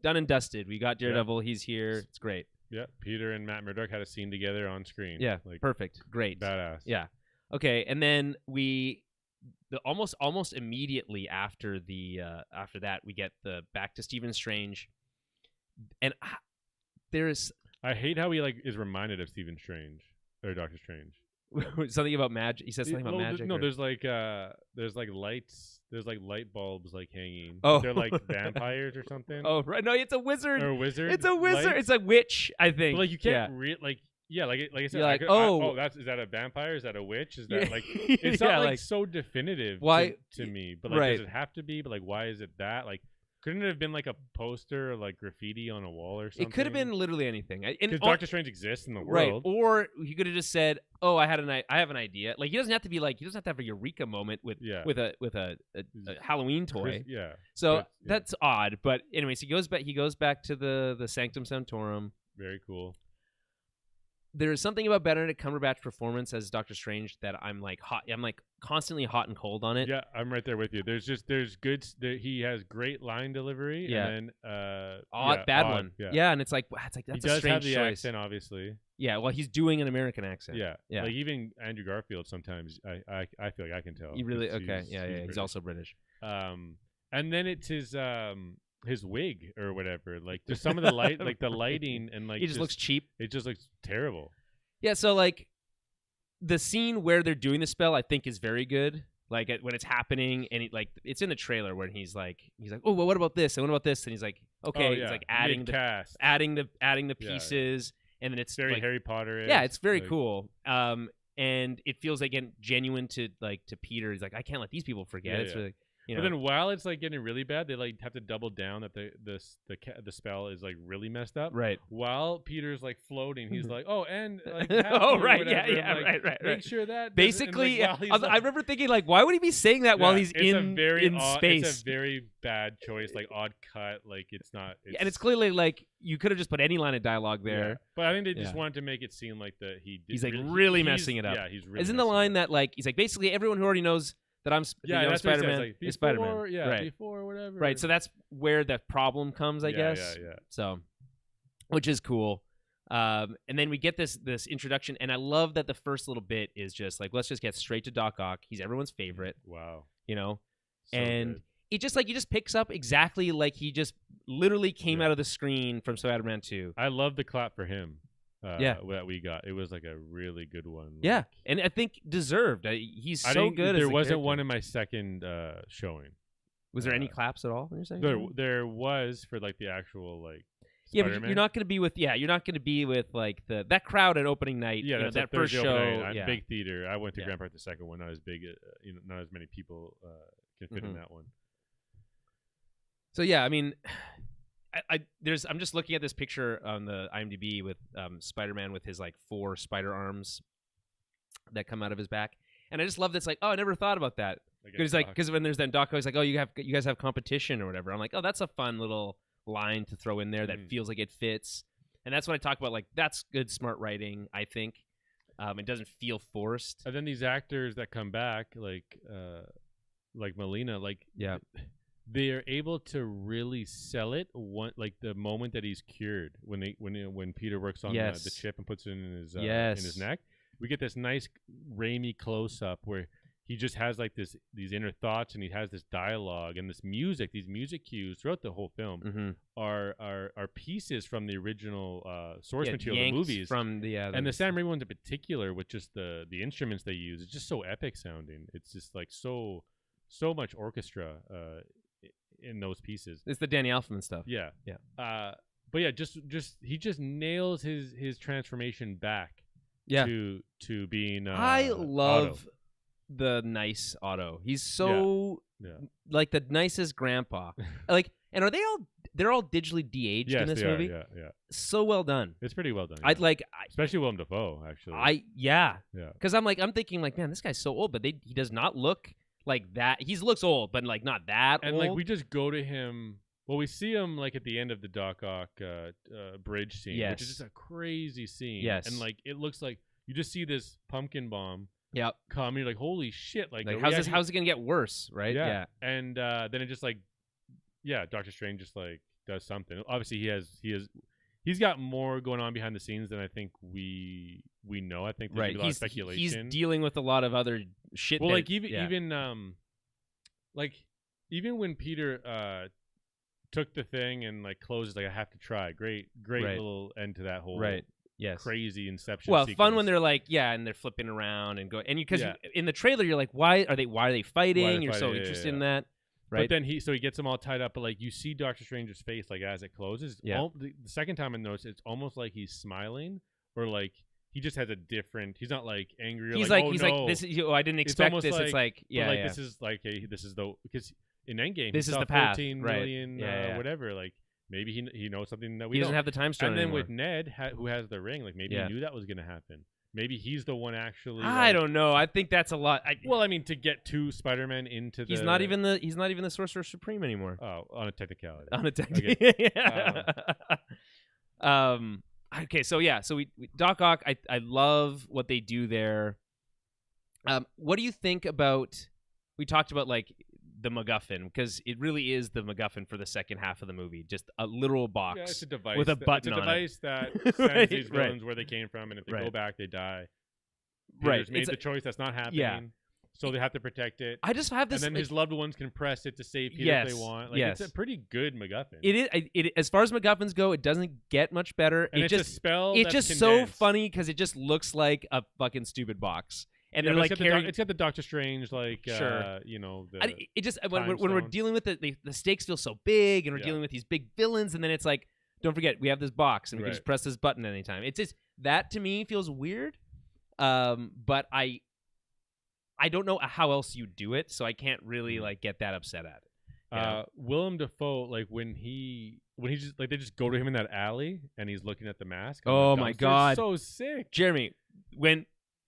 done and dusted. We got Daredevil. He's here. It's great. Yeah, Peter and Matt Murdock had a scene together on screen. Yeah, perfect, great, badass. Yeah, okay, and then almost immediately after that we get the back to Stephen Strange, and I hate how he is reminded of Stephen Strange or Doctor Strange. Something about magic. He says something about magic. No, there's lights. There's light bulbs hanging. Oh, they're like vampires or something. Oh, right. No, it's a wizard. Or a wizard. It's a wizard. Lights? It's a witch, I think. But you can't like I said. Like, is that a vampire? Is that a witch? Is that it's not so definitive. Why to me? But does it have to be? But why is it that? Couldn't it have been a poster or graffiti on a wall or something? It could have been literally anything. Because Doctor Strange exists in the world, right? Or he could have just said, "Oh, I have an idea." He doesn't have to be he doesn't have to have a eureka moment with a Halloween toy. So that's odd. But anyways, he goes back to the Sanctum Sanctorum. Very cool. There is something about Benedict Cumberbatch's performance as Doctor Strange that I'm hot. I'm constantly hot and cold on it. Yeah, I'm right there with you. There's good. He has great line delivery. Yeah. And then bad one. Yeah. And it's that's he a does strange have the choice. accent, obviously. Yeah. Well, he's doing an American accent. Yeah. Yeah. Even Andrew Garfield sometimes I feel like I can tell. He really he's also British. And then it's his wig or whatever, just some of the light, the lighting, and he just looks cheap. It just looks terrible. Yeah, so the scene where they're doing the spell, I think, is very good. When it's happening, and it's in the trailer where he's like, oh, well, what about this? And what about this? And he's like, okay, he's adding the pieces, and then it's very Harry Potter. Yeah, it's very cool. And it feels genuine to Peter. He's like, I can't let these people forget. It's really. But then while it's getting really bad, they have to double down that the spell is really messed up. Right. While Peter's floating, he's like, oh, and oh right, yeah, right. Make sure that basically. I remember thinking why would he be saying that while he's in space? It's a very bad choice, odd cut. It's not. And it's clearly you could have just put any line of dialogue there. Yeah. But I think they just wanted to make it seem like he's really messing it up. Yeah, he's really. Isn't the line that he's basically everyone who already knows that I'm Spider-Man is Spider-Man. Yeah, right. Before whatever. Right, so that's where the problem comes, I guess. Yeah. So, which is cool. And then we get this introduction, and I love that the first little bit is just let's just get straight to Doc Ock. He's everyone's favorite. Wow. So and good. It just he just picks up exactly he just literally came out of the screen from Spider-Man 2. I love the clap for him. That we got. It was a really good one. Yeah, and I think deserved. He's so good. There wasn't one in my second showing. Was there any claps at all? When you're saying there was for the actual Yeah, but you're not going to be with that crowd at opening night. Yeah, that first show. I'm big theater. I went to Grand Park the second one. Not as big. Not as many people can fit in that one. So yeah, I mean. I'm just looking at this picture on the IMDb with Spider-Man with his 4 spider arms that come out of his back, and I just love this. I never thought about that. Because when there's then Doc, he's like, oh, you guys have competition or whatever. I'm like, oh, that's a fun little line to throw in there that feels like it fits, and that's what I talk about. That's good, smart writing. I think it doesn't feel forced. And then these actors that come back, like Melina, they are able to really sell it the moment that he's cured when Peter works on the chip and puts it in his neck. We get this nice Raimi close up where he just has these inner thoughts, and he has this dialogue and this music. These music cues throughout the whole film are pieces from the original source material of the movies, from and the Sam Raimi ones in particular, with just the instruments they use. It's just so epic sounding. It's just so much orchestra in those pieces. It's the Danny Elfman stuff. Yeah. But yeah, just he just nails his transformation back. Yeah. To being. I love Otto. The nice Otto. He's so the nicest grandpa. And are they all? They're all digitally de-aged in this movie. Yeah. So well done. It's pretty well done. Yeah. Especially Willem Dafoe, actually. Because I'm thinking man, this guy's so old, but he does not look like that. He looks old, but not that old. And we just go to him Well, we see him like at the end of the Doc Ock bridge scene, which is Yes. just a crazy scene. Yes. And like it looks like you just see this pumpkin bomb Yep. come. And you're like, holy shit! Like how's it gonna get worse, right? Yeah. And then it just like, Doctor Strange just like does something. Obviously, he's got more going on behind the scenes than I think we know. I think there's a lot of speculation. He's dealing with a lot of other shit. Well, like even when Peter took the thing and like closes, like I have to try. Great little end to that whole crazy Inception. Well, sequence. fun when they're like, and they're flipping around and going, and because in the trailer you're like, why are they fighting? You're so interested in that, right? But then he gets them all tied up. But like you see Doctor Strange's face like as it closes. Yeah. The second time I noticed, it's almost like he's smiling or like he just has a different. He's not like angry. Or he's like, this is. I didn't expect this. It's like this is like this is the because. In Endgame, this is the 14 million, whatever. Like maybe he knows something that we doesn't have the time stone. And then anymore. With Ned, who has the ring, like maybe he knew that was going to happen. Maybe he's the one actually. I don't know. I think that's a lot. Well, I mean, to get two Spider-Man into he's not even the Sorcerer Supreme anymore. Oh, on a technicality. On a technicality. Okay. So we Doc Ock. I love what they do there. What do you think about? We talked about like. The MacGuffin, because it really is the MacGuffin for the second half of the movie. Just a literal box it's a device with a button on it. It's a device that sends these villains where they came from, and if they go back, they die. Peter's made the choice that's not happening, so they have to protect it. I just have this, and then his loved ones can press it to save Peter if they want. Like, it's a pretty good MacGuffin. It is. As far as MacGuffins go, it doesn't get much better. And it's just a spell. It's just so funny because it just looks like a fucking stupid box. And they're like it's got the Doctor Strange when we're dealing with the stakes feel so big, and we're dealing with these big villains, and then it's like, don't forget we have this box, and we can just press this button anytime. It's just that to me feels weird, but I don't know how else you do it, so I can't really like get that upset at it. Willem Dafoe, like when he just like they just go to him in that alley, and he's looking at the mask. Oh my god, so sick, Jeremy,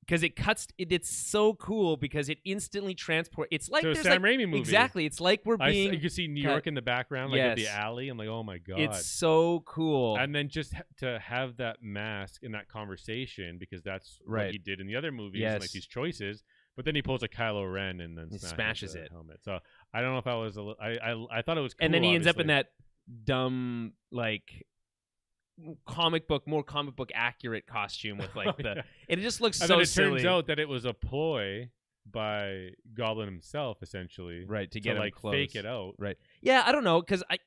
because it cuts. It's so cool because it instantly transports. It's like there's Sam Raimi movie. Exactly. It's like we're being. You can see New York in the background, like at the alley. I'm like, oh my god, it's so cool. And then just to have that mask in that conversation, because that's what he did in the other movies, like these choices. But then he pulls a Kylo Ren and then smashes it. Helmet. So I don't know if I was. I thought it was cool. And then he ends up in that dumb like. More comic book accurate costume with like it just looks so silly. Turns out that it was a ploy by Goblin himself, essentially, to get him like close. Fake it out, Yeah, I don't know, because are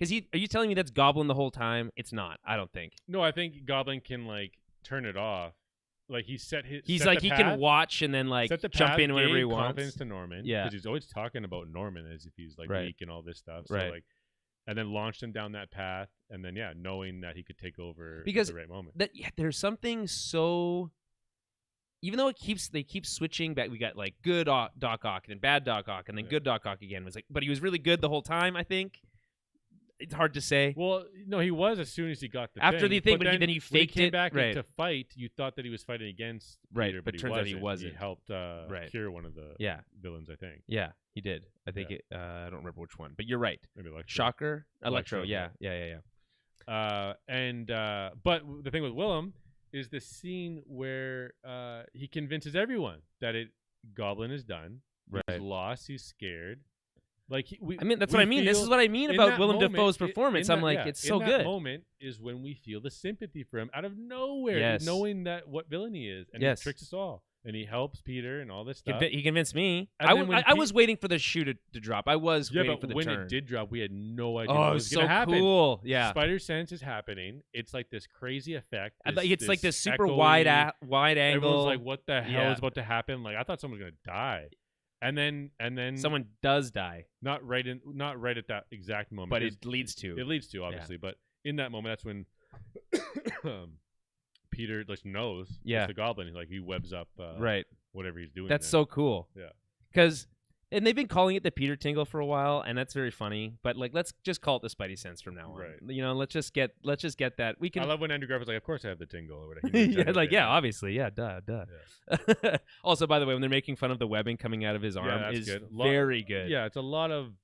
you telling me that's Goblin the whole time? It's not. I don't think. No, I think Goblin can like turn it off. Like he can watch and then like jump in whenever he wants. Confidence to Norman, because he's always talking about Norman as if he's like weak and all this stuff. So like. And then launched him down that path, and then knowing that he could take over at the right moment. There's something so, even though they keep switching back. We got like good Doc Ock and bad Doc Ock, and then good Doc Ock again. Was like, but he was really good the whole time. I think it's hard to say. Well, no, he was as soon as he got the after thing. the thing, but then he faked when he came it back to fight. You thought that he was fighting against Peter, but turns out he wasn't. He helped cure one of the villains, I think. Yeah, he did. I think I don't remember which one, but you're right. Maybe Electro. Shocker, Electro. Yeah. But the thing with Willem is the scene where he convinces everyone that Goblin is done. He's lost. He's scared. Like that's what I mean. This is what I mean about Willem Dafoe's performance. I'm like, it's so good. That moment is when we feel the sympathy for him out of nowhere, knowing that what villain he is, and he tricks us all, and he helps Peter and all this stuff. He convinced me. I was waiting for the shoe to drop. I was waiting for the when turn. It did drop, we had no idea what was going to happen. Cool. Yeah, Spider Sense is happening. It's like this crazy effect. It's like this super wide angle. Everyone's like, what the hell is about to happen? Like I thought someone was going to die. And then someone does die. Not right at that exact moment. But it leads to. It leads to, obviously. But in that moment, that's when Peter just knows it's the Goblin. He webs up whatever he's doing. That's so cool. Yeah. Because and they've been calling it the Peter Tingle for a while, and that's very funny. But like, let's just call it the Spidey Sense from now on. Right. Let's just get that. We can. I love when Andrew Garfield's like, "Of course I have the tingle." Or whatever. Obviously, duh. Yeah. Also, by the way, when they're making fun of the webbing coming out of his arm, is good. Very good. Yeah, it's a lot of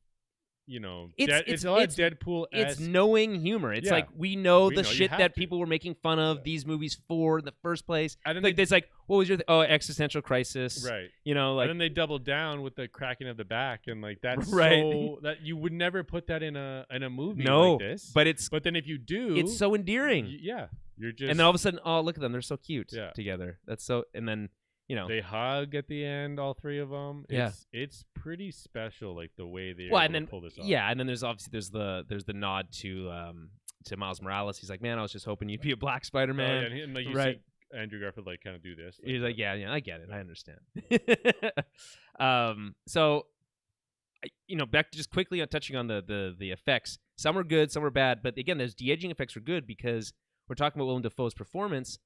it's a lot of Deadpool. It's knowing humor. It's like we know the shit that people were making fun of these movies for in the first place. And then it's like, what was your existential crisis? Right. Like, and then they double down with the cracking of the back, and like that's so that you would never put that in a movie like this. But then if you do, it's so endearing. You're just, and then all of a sudden, oh, look at them, they're so cute together. That's so, and then. They hug at the end, all three of them. It's pretty special, like the way they pull this off. Yeah, and then there's the nod to Miles Morales. He's like, man, I was just hoping you'd be a black Spider-Man. And like you see Andrew Garfield like kind of do this. He's like, yeah, I get it, I understand. So, back to just quickly on touching on the effects. Some were good, some were bad, but again, those de-aging effects were good because we're talking about Willem Dafoe's performance.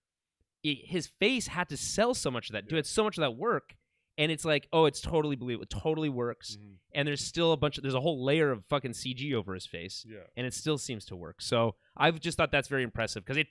His face had to sell so much of that, do so much of that work, and it's like, oh, it's totally believable, it totally works, and there's still there's a whole layer of fucking CG over his face, and it still seems to work. So I've just thought that's very impressive because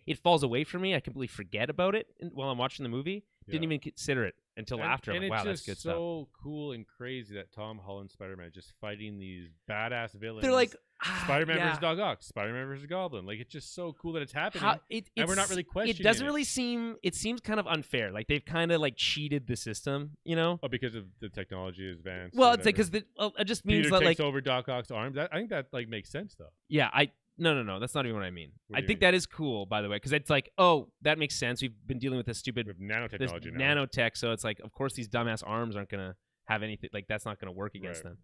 it falls away from me. I completely forget about it while I'm watching the movie. Didn't even consider it until after. I'm like, wow, that's good stuff. And it's so cool and crazy that Tom Holland's Spider-Man is just fighting these badass villains. They're like Spider-Man versus Doc Ock, Spider-Man versus Goblin. Like, it's just so cool that it's happening. And we're not really questioning it. It doesn't really seem. It seems kind of unfair. Like they've kind of like cheated the system, Oh, because of the technology is advanced. Well, it's like because it just means Peter that takes like over Doc Ock's arms. I think that like makes sense though. Yeah, No, that's not even what I mean. I think that is cool, by the way, because it's like, oh, that makes sense. We've been dealing with this stupid nanotechnology now. Nanotech, so it's like, of course, these dumbass arms aren't going to have anything. Like, that's not going to work against them.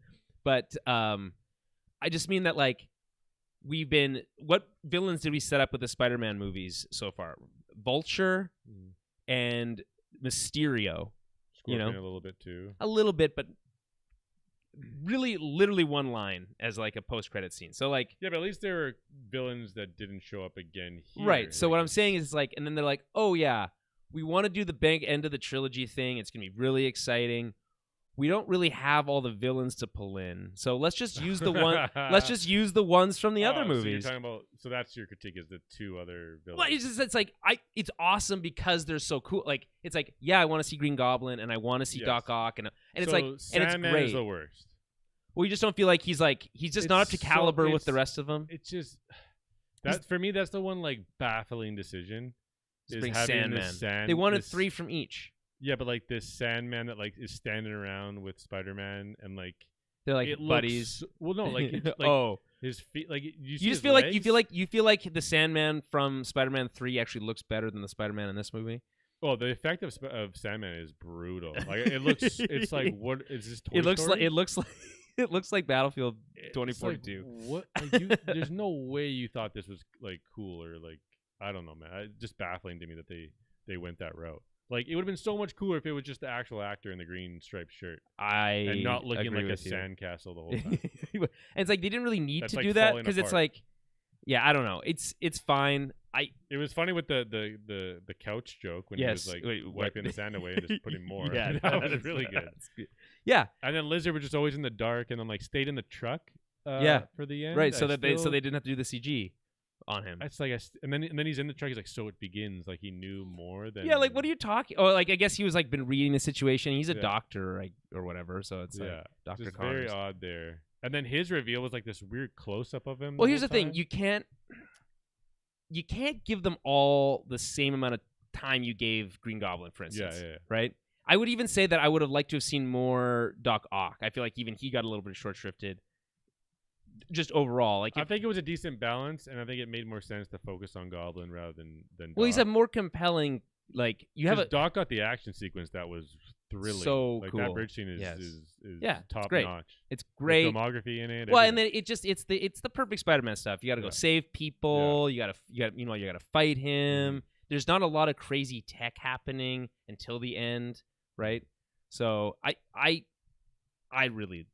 But I just mean that, like, what villains did we set up with the Spider-Man movies so far? Vulture and Mysterio. Scorpion a little bit, too. A little bit, but really literally one line as like a post-credit scene. So like, yeah, but at least there were villains that didn't show up again here. Right. So what I'm saying is like, and then they're like, oh yeah, we want to do the big end of the trilogy thing. It's going to be really exciting. We don't really have all the villains to pull in. So let's just use the one. Let's just use the ones from the other movies. So you're talking about. So that's your critique, is the two other villains. Well, it's like it's awesome because they're so cool. Like it's like, yeah, I want to see Green Goblin and I want to see Doc Ock and it's like, Sandman and it's great. Is the worst. Well, you just don't feel like he's just not up to caliber with the rest of them. It's just for me. That's the one like baffling decision. Is bring Sandman. They wanted 3 from each. Yeah, but like this Sandman that like is standing around with Spider-Man and like they're like buddies. Well, no, like, his feet. Like you just feel legs? like you feel like the Sandman from Spider-Man 3 actually looks better than the Spider-Man in this movie. Oh, the effect of Sandman is brutal. Like it looks. It's like, what is this? Toy Story? It looks like Battlefield 2042. Like, what? Like there's no way you thought this was like cool or like, I don't know, man. It's just baffling to me that they went that route. Like, it would have been so much cooler if it was just the actual actor in the green striped shirt. And not looking like a sandcastle the whole time. And it's like they didn't really need to do that because it's like, yeah, I don't know. It's fine. It was funny with the couch joke when he was like wiping the sand away and just putting more. Yeah, that was really good. Yeah. And then Lizard was just always in the dark and then like stayed in the truck for the end. Right, so they didn't have to do the CG on him. It's like and then he's in the truck. He's like, so it begins. Like he knew more than. Yeah, like what are you talking? Oh, like I guess he was like been reading the situation. He's a doctor, or whatever. So it's like Dr. Connors. Very odd there. And then his reveal was like this weird close up of him. Well, here's the thing: you can't give them all the same amount of time you gave Green Goblin, for instance. Yeah. Right. I would even say that I would have liked to have seen more Doc Ock. I feel like even he got a little bit short shrifted. Just overall, like I think it was a decent balance, and I think it made more sense to focus on Goblin rather than Doc. Well, he's a more compelling. Like you have Doc got the action sequence that was thrilling. So like cool. That bridge scene is top notch. It's great. The filmography in it. Well, and then it's the perfect Spider-Man stuff. You got to go save people. Yeah. You got to fight him. Mm-hmm. There's not a lot of crazy tech happening until the end, right? So I really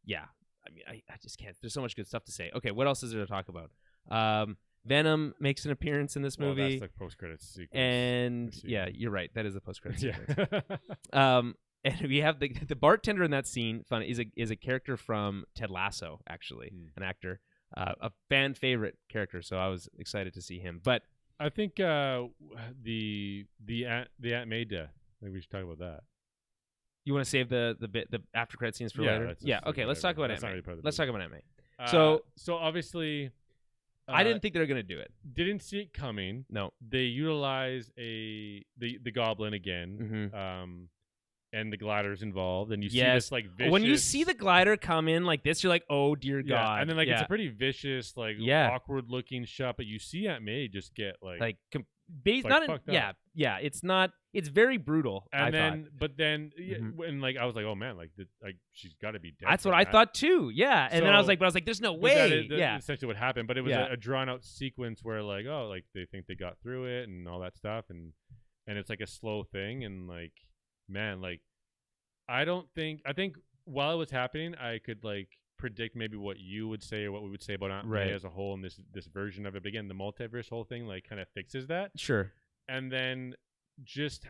I mean, I just can't. There's so much good stuff to say. Okay, what else is there to talk about? Venom makes an appearance in this movie. That's the post-credits sequence. And yeah, you're right. That is the post-credits sequence. And we have the bartender in that scene. Fun is a character from Ted Lasso, actually, an actor, a fan favorite character. So I was excited to see him. But I think the Aunt May death. Maybe we should talk about that. You want to save the after credit scenes for later? Yeah. Okay. Let's talk about Aunt May. Let's talk about Aunt May. So obviously, I didn't think they were gonna do it. Didn't see it coming. No. They utilize the Goblin again. And the glider's involved, and you see this like vicious... When you see the glider come in like this, you're like, oh dear God. And then like it's a pretty vicious, like awkward looking shot, but you see Aunt May just get it's very brutal. And then when like I was like, oh man, like she's got to be dead. That's what I thought too. Yeah, and then I was like, there's no way. That's essentially what happened. But it was a drawn out sequence where like, oh, like they think they got through it and all that stuff, and it's like a slow thing, and like, man, like I think while it was happening, I could like predict maybe what you would say or what we would say about Aunt May as a whole and this version of it. But again, the multiverse whole thing like kind of fixes that. Sure. And then just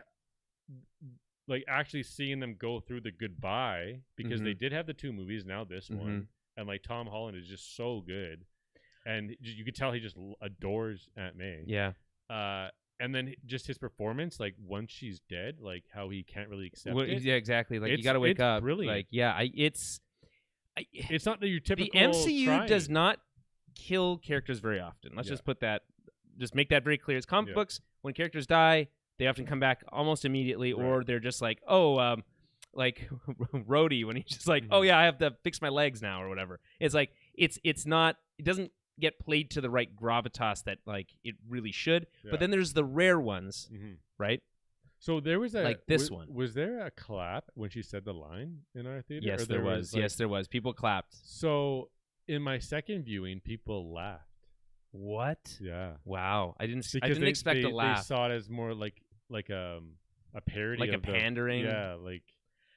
like actually seeing them go through the goodbye, because they did have the 2 movies, now this one, and like Tom Holland is just so good, and you could tell he just adores Aunt May. Yeah. And then just his performance, like once she's dead, like how he can't really accept it. Yeah, exactly. Like you got to wake up. Brilliant. Like it's not your typical. The MCU crying. Does not kill characters very often. Let's just make that very clear. It's comic books. When characters die, they often come back almost immediately, or they're just like, like Rhodey when he's just like, oh yeah, I have to fix my legs now or whatever. It's like it's not. It doesn't get played to the right gravitas that like it really should. But then there's the rare ones, right? So there was like this one. Was there a clap when she said the line in our theater? Yes, there was. Like, yes, there was. People clapped. So in my second viewing, people laughed. What? Yeah. Wow. I didn't expect a laugh. They saw it as more like a parody, like of a pandering. like.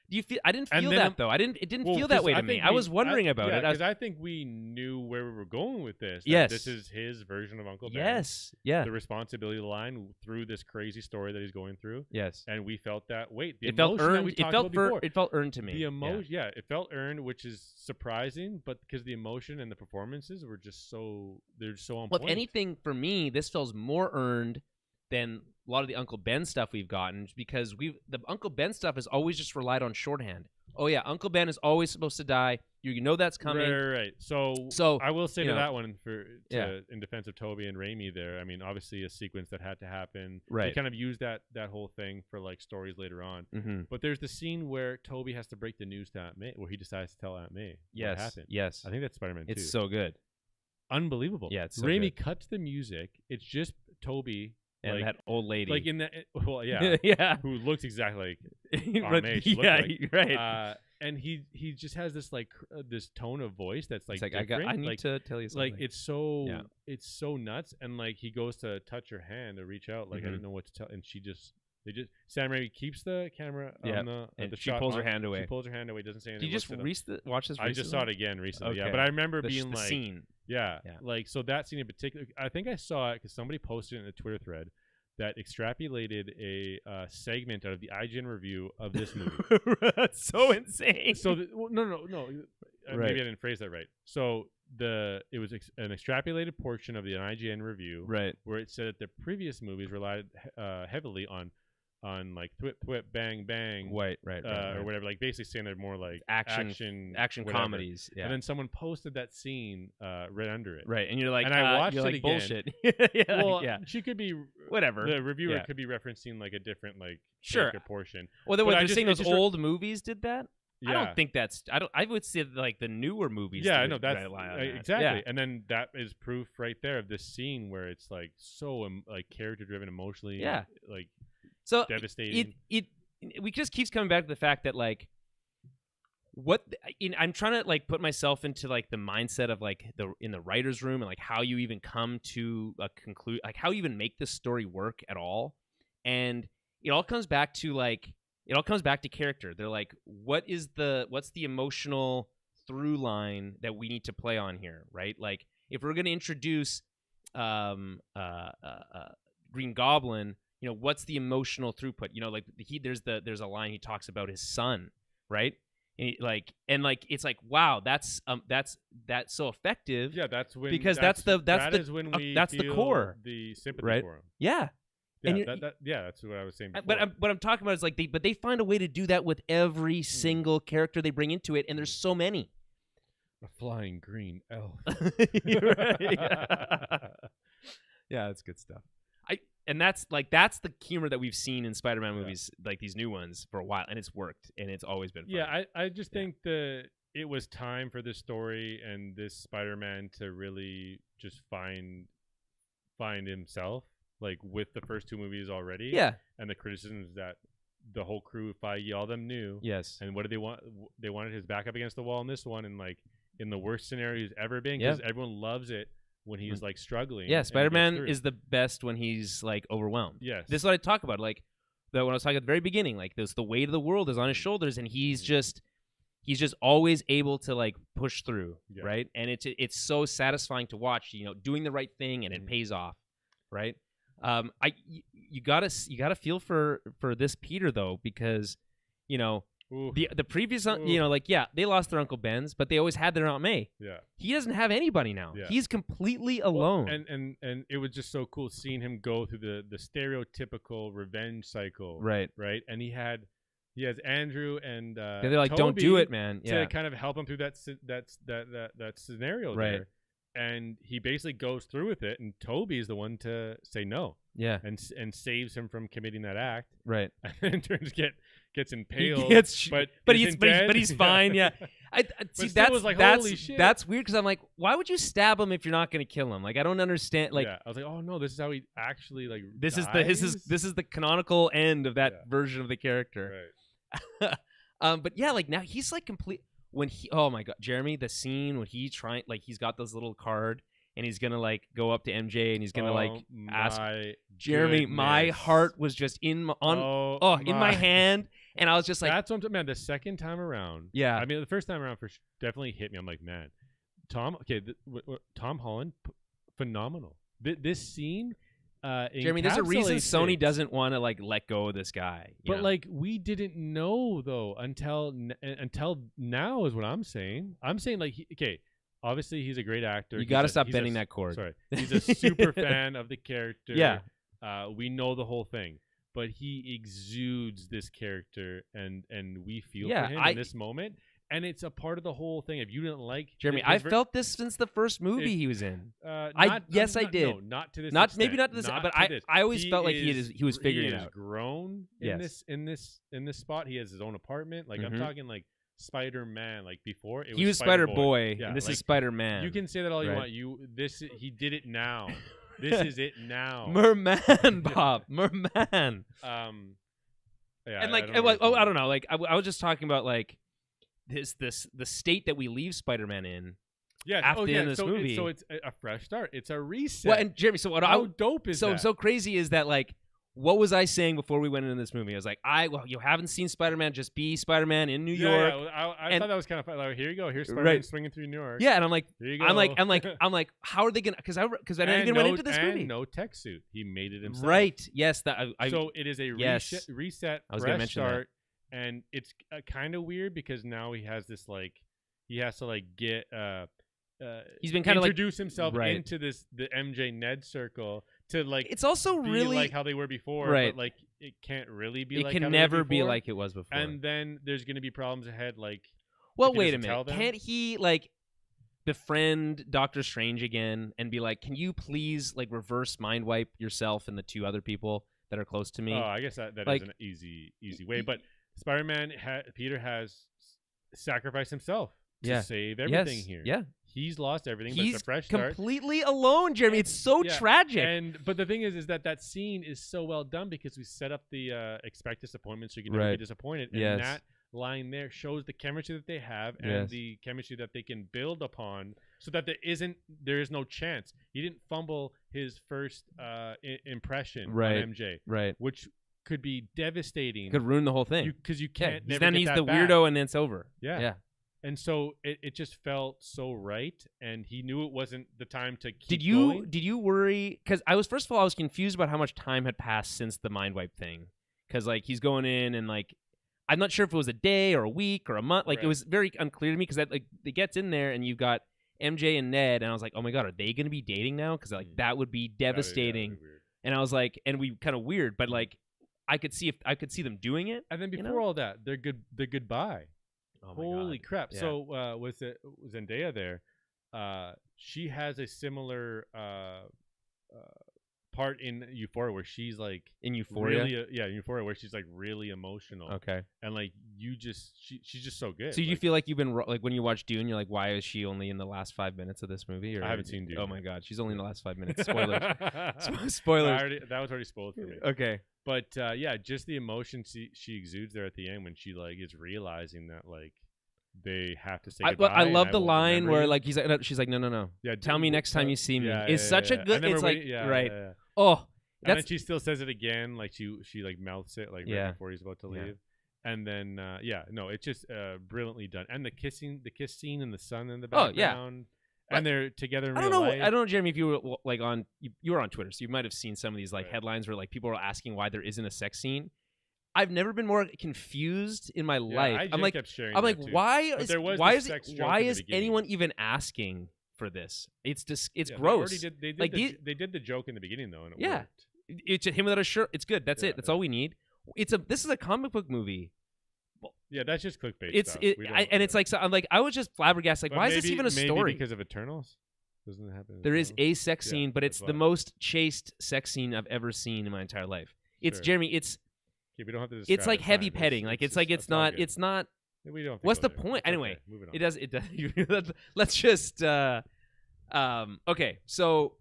Do you feel? I didn't feel that though. It didn't feel that way to me. I was wondering about it because I think we knew where we were going with this. Yes, this is his version of Uncle Ben. Yes, yeah. The responsibility line through this crazy story that he's going through. Yes, and we felt that. Wait, it felt earned. It felt earned to me. The emotion, it felt earned, which is surprising, but because the emotion and the performances were just they're so on point. Well, if anything, for me, this feels more earned than a lot of the Uncle Ben stuff we've gotten, because the Uncle Ben stuff has always just relied on shorthand. Oh yeah, Uncle Ben is always supposed to die. You know that's coming. Right. So I will say to that one in defense of ToB and Raimi there. I mean, obviously a sequence that had to happen. Right. They kind of used that whole thing for like stories later on. But there's the scene where ToB has to break the news to Aunt May, where he decides to tell Aunt May what happened. Yes. I think that's Spider-Man 2. It's so good. Unbelievable. Yeah, it's so Raimi good. cuts the music. It's just ToB. And like, that old lady. Like in that, who looks exactly like Aunt May. Right. And he just has this like this tone of voice that's like, I need to tell you something. Like it's so nuts. And like he goes to touch her hand or reach out, like I didn't know what to tell, and Sam Raimi keeps the camera on the she shot pulls her hand away. She pulls her hand away. Doesn't say anything. Did you just watch this recently? I just saw it again recently. Okay. Yeah, but I remember the being like scene. Yeah, like so that scene in particular. I think I saw it because somebody posted it in a Twitter thread that extrapolated a segment out of the IGN review of this movie. That's so insane. So no. Maybe I didn't phrase that right. So it was an extrapolated portion of the IGN review, right, where it said that the previous movies relied heavily on like thwip thwip bang bang, right, or whatever, like basically saying they're more like action whatever. Comedies. Yeah. And then someone posted that scene right under it, right, and you're like, and I watched it like, again. Bullshit. She could be whatever. The reviewer could be referencing like a different like portion. Well, they're saying those old movies did that. Yeah. I don't think that's. I would say like the newer movies. Yeah, I know that's exactly. Yeah. And then that is proof right there of this scene where it's like so like character driven, emotionally. Yeah. Like. So devastating. We just keeps coming back to the fact that like I'm trying to like put myself into like the mindset of like in the writer's room and like how you even come to a conclude, like how you even make this story work at all. And it all comes back to character. They're like, what's the emotional through line that we need to play on here, right? Like if we're going to introduce Green Goblin, you know, what's the emotional throughput? You know, like there's a line he talks about his son, right? And it's like, wow, that's so effective. Yeah, that's when that's the core, the sympathy right? for him. Yeah. Yeah, that's what I was saying before. But what I'm talking about is like they find a way to do that with every single character they bring into it, and there's so many. A flying green elf. Yeah, that's good stuff. And that's the humor that we've seen in Spider-Man movies, like these new ones, for a while, and it's worked, and it's always been fun. Yeah, I just think it was time for this story and this Spider-Man to really just find himself, like with the first two movies already. Yeah. And the criticisms that the whole crew, Feige, all them knew. Yes. And what did they want? They wanted his back up against the wall in this one, and like in the worst scenario he's ever been, because everyone loves it when he's like struggling. Yeah, Spider-Man is the best when he's like overwhelmed. Yes. This is what I talk about. Like when I was talking at the very beginning, like the weight of the world is on his shoulders, and he's just always able to like push through, right? And it's so satisfying to watch, doing the right thing, and it pays off, right? You gotta feel for this Peter though, because the previous they lost their Uncle Ben's, but they always had their Aunt May. Yeah, he doesn't have anybody now. He's completely alone. And it was just so cool seeing him go through the stereotypical revenge cycle. Right. And he has Andrew and they're like, ToB don't do it, man. To kind of help him through that scenario there. And he basically goes through with it, and ToB is the one to say no. Yeah. And saves him from committing that act. Right. And in turns gets impaled. But he's fine. Yeah. See, holy shit. That's weird, because I'm like, why would you stab him if you're not going to kill him? Like, I don't understand. Like, I was like, oh no, this is how he actually like. This dies? is the canonical end of that version of the character. Right. But yeah, like now he's like complete. Oh my God, Jeremy, the scene when he's got this little card, and he's gonna like go up to MJ, and he's gonna ask Jeremy. Goodness. My heart was just in my hand, and I was just like, that's what man. The second time around, I mean, the first time around definitely hit me. I'm like, man, Tom Holland, phenomenal. This scene. Jeremy, there's a reason Sony doesn't want to like let go of this guy. But like we didn't know though until now is what I'm saying. I'm saying like obviously he's a great actor. You got to stop bending that cord. Sorry, he's a super fan of the character. Yeah, we know the whole thing, but he exudes this character, and we feel for him in this moment. And it's a part of the whole thing. If you didn't like Jeremy, I felt this since the first movie he was in. I did. No, not to this. Extent. Maybe not to this. But I always felt like he was figuring it out. He has grown in this spot. He has his own apartment. Like I'm talking like Spider-Man. Like before, he was Spider-Boy. Yeah, and this is Spider-Man. You can say that all you want. He did it now. This is it now. Merman, Bob. Merman. Yeah, and I don't know. Like I was just talking about like. The state that we leave Spider-Man in after this movie. So it's a fresh start. It's a reset. Well, and Jeremy, so what how dope is that? So crazy is that like, what was I saying before we went into this movie? I was like, you haven't seen Spider-Man, just be Spider-Man in New York. Yeah, I thought that was kind of fun. Like, here you go. Here's Spider-Man swinging through New York. Yeah, and I'm like, here you go. I'm like, how are they gonna? Because I didn't even run into this movie. No tech suit. He made it himself. Right. Yes. So it is a reset. I was gonna mention start. And it's kind of weird because now he has this like he has to like get he's been kind of introduce himself into the MJ Ned circle to like it's also be really like how they were before, but like it can't really be like it can never be like it was before. And then there's gonna be problems ahead. Like, well, wait a minute, can't he like befriend Doctor Strange again and be like, can you please like reverse mind wipe yourself and the two other people that are close to me? Oh, I guess that like, is an easy way, but. Spider-Man, Peter has sacrificed himself to save everything here. Yeah, he's lost everything. He's but it's a fresh start. Completely alone, Jeremy. It's so tragic. But the thing is that scene is so well done because we set up the expect disappointment, so you can never be disappointed. And that line there shows the chemistry that they have and the chemistry that they can build upon, so that there is no chance. He didn't fumble his first impression on MJ, right? Which could be devastating. Could ruin the whole thing because you can't. Never then get he's that the back. weirdo, and it's over. Yeah. And so it just felt so right, and he knew it wasn't the time to keep going. Did you worry? Because I was confused about how much time had passed since the mind wipe thing. Because like he's going in and like I'm not sure if it was a day or a week or a month. Like it was very unclear to me because like it gets in there and you've got MJ and Ned, and I was like, oh my God, are they going to be dating now? Because like that would be devastating. That'd be weird. And I was like, and we kind of weird, but like. I could see them doing it, and then before all that, they're goodbye. Oh my Holy God. crap! Yeah. So was it Zendaya there? She has a similar part in Euphoria where she's like In Euphoria? really, in Euphoria where she's like really emotional. Okay. And like she's just so good. So you feel like you've been like when you watch Dune, you're like, why is she only in the last 5 minutes of this movie? Or I haven't seen Dune. Oh my yet. God, she's only in the last 5 minutes. Spoilers. No, Spoilers. that was already spoiled for me. Okay. But yeah, just the emotion she exudes there at the end when she like is realizing that like they have to say goodbye. I love and the won't line remember where you. like she's like, no. Yeah, Tell me next time you see me. It's such a good. And then It's we're like waiting- yeah, right. yeah. Oh, And then that's she still says it again, like she like mouths it like Yeah. right before he's about to Yeah. leave. And then it's just brilliantly done. And the kiss scene in the sun in the Oh, yeah. background. And they're together in I real don't know. life. I don't know, Jeremy, if you were like on you were on Twitter, so you might have seen some of these like Right. headlines where like people are asking why there isn't a sex scene. I've never been more confused in my life. I'm like, kept sharing I'm like, that too. why But is there was why this is sex joke why in the is beginning. anyone even asking for this? It's just it's Yeah, they gross. already did- They did, Like, they did the joke in the beginning though, and it Yeah. worked. It's him without a shirt. It's good. That's Yeah, it. That's yeah. all we need. This is a comic book movie. Yeah, that's just clickbait. It's stuff. and it's like so, I'm like I was just flabbergasted. Like, But why is this even a maybe story? because of Eternals? Doesn't it happen? in There is Eternals? a sex Yeah, scene, but it's that's the why. most chaste sex scene I've ever seen in my entire life. It's Sure. Jeremy. It's Okay, we don't have to it's describe like it, heavy fine. petting. Like it's like it's that's all not. good. It's not. We don't have to What's go the there. point? It's Anyway, okay. Moving on. It does. It does. Let's just. Okay, so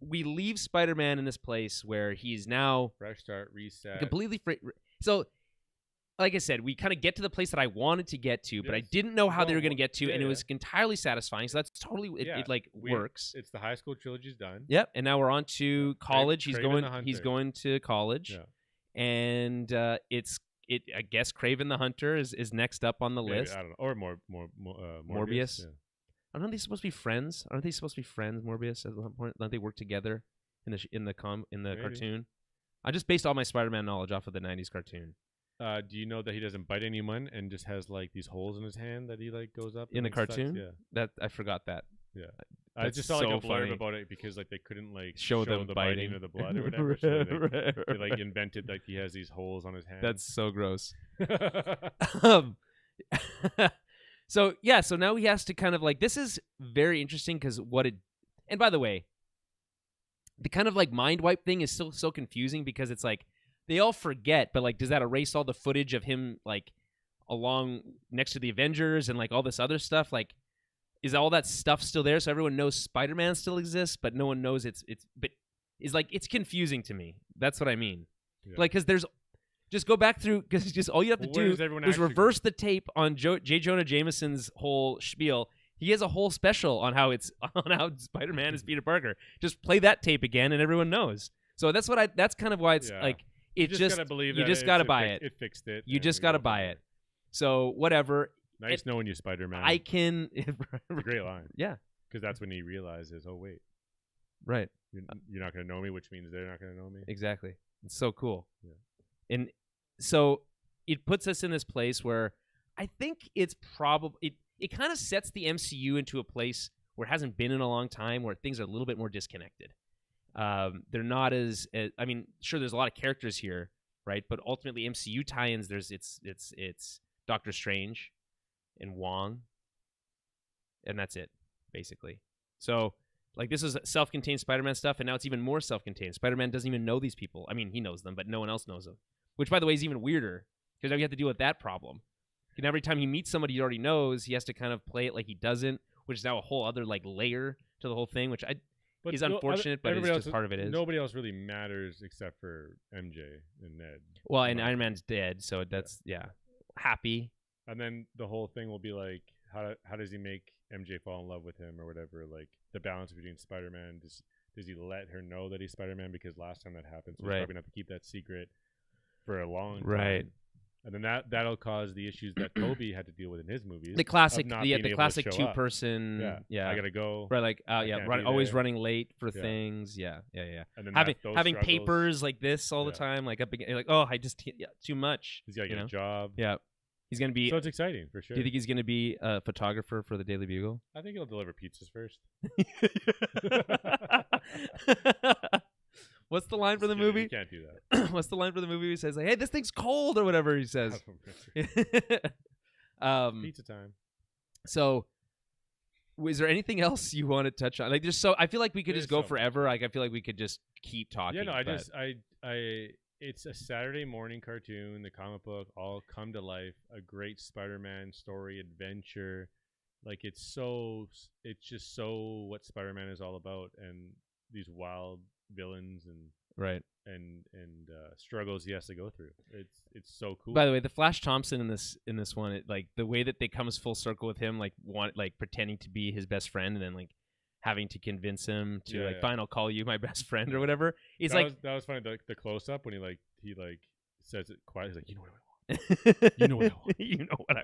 we leave Spider-Man in this place where he's now Fresh start, reset. completely free. So, like I said, we kind of get to the place that I wanted to get to, but I Yes. didn't know how they No, were going to get to, yeah, and it yeah. was entirely satisfying. So that's totally Yeah, it like works. It's the high school trilogy's done. Yep, and now we're on to college. He's Kraven the going. He's Hunter. going to college, Yeah. and I guess Kraven the Hunter is next up on the Maybe, list. I don't know. Or Morbius? Yeah. Aren't they supposed to be friends? Aren't they supposed to be friends? Morbius at one point. Don't they work together in the Maybe. cartoon? I just based all my Spider-Man knowledge off of the '90s cartoon. Do you know that he doesn't bite anyone and just has like these holes in his hand that he like goes up In and, the like, sucks? cartoon? Yeah. That I forgot that. Yeah. I That's just saw like so a blurb funny. about it because like they couldn't like Show show them the biting. biting or the blood or whatever. So they Right. like invented like he has these holes on his hand. That's so gross. Um, so now he has to kind of like, this is very interesting because and by the way, the kind of like mind wipe thing is still so confusing because it's like they all forget, but like, does that erase all the footage of him like along next to the Avengers and like all this other stuff? Like, is all that stuff still there? So everyone knows Spider-Man still exists, but no one knows but it's like, it's confusing to me. That's what I mean. Yeah. Like, because there's, just go back through, because just all you have to Well, where do does everyone is actually reverse the tape on J. Jonah Jameson's whole spiel. He has a whole special on how Spider-Man is Peter Parker. Just play that tape again, and everyone knows. So that's kind of why it's Yeah. like You it just gotta believe you that just it- gotta it buy fix- it. It fixed it. You and just we gotta go from buy there. it. So whatever. Nice knowing you, Spider-Man. I can. It's a great line. Yeah. Because that's when he realizes, oh wait, Right. you're not gonna know me, which means they're not gonna know me. Exactly. It's so cool. Yeah. And so it puts us in this place where I think it's probably it kind of sets the MCU into a place where it hasn't been in a long time, where things are a little bit more disconnected. They're not as I mean, sure, there's a lot of characters here, right? But ultimately, MCU tie-ins. It's Doctor Strange and Wong, and that's it, basically. So, like, this is self-contained Spider-Man stuff, and now it's even more self-contained. Spider-Man doesn't even know these people. I mean, he knows them, but no one else knows them. Which, by the way, is even weirder, because now you have to deal with that problem. And every time he meets somebody he already knows, he has to kind of play it like he doesn't, which is now a whole other, like, layer to the whole thing, which is unfortunate, but it's just part of it is. Nobody else really matters except for MJ and Ned. Well, and Iron Man's dead, so that's, yeah. Happy. And then the whole thing will be like, how does he make MJ fall in love with him or whatever? Like, the balance between Spider-Man, does he let her know that he's Spider-Man? Because last time that happened, so he's probably going to have to keep that secret for a long time. Right. And then that'll cause the issues that ToB had to deal with in his movies. The classic, of not being the able classic to show up. two-person, yeah. I gotta go. Right, like, I yeah, can't be always there. running late for Yeah. things, yeah. And then Having those having struggles, papers like this all the Yeah. time, like oh, I just too much. He's gotta you get know? a job. Yeah, he's gonna be. So it's exciting for sure. Do you think he's gonna be a photographer for the Daily Bugle? I think he'll deliver pizzas first. What's the line for the Just kidding, movie? You can't do that. What's the line for the movie? He says, like, "Hey, this thing's cold," or whatever he says. Pizza time. So, is there anything else you want to touch on? Like, I feel like we could just go forever. Like, I feel like we could just keep talking. Yeah, no, it's a Saturday morning cartoon. The comic book all come to life. A great Spider-Man story, adventure. Like, it's just so what Spider-Man is all about, and these wild villains and struggles he has to go through. It's so cool. By the way, the Flash Thompson in this one, like the way that they comes full circle with him, like pretending to be his best friend, and then like having to convince him to fine, I'll call you my best friend or whatever. That was funny. The close up when he says it quietly. He's like, you know what I want. You know what I want. You know what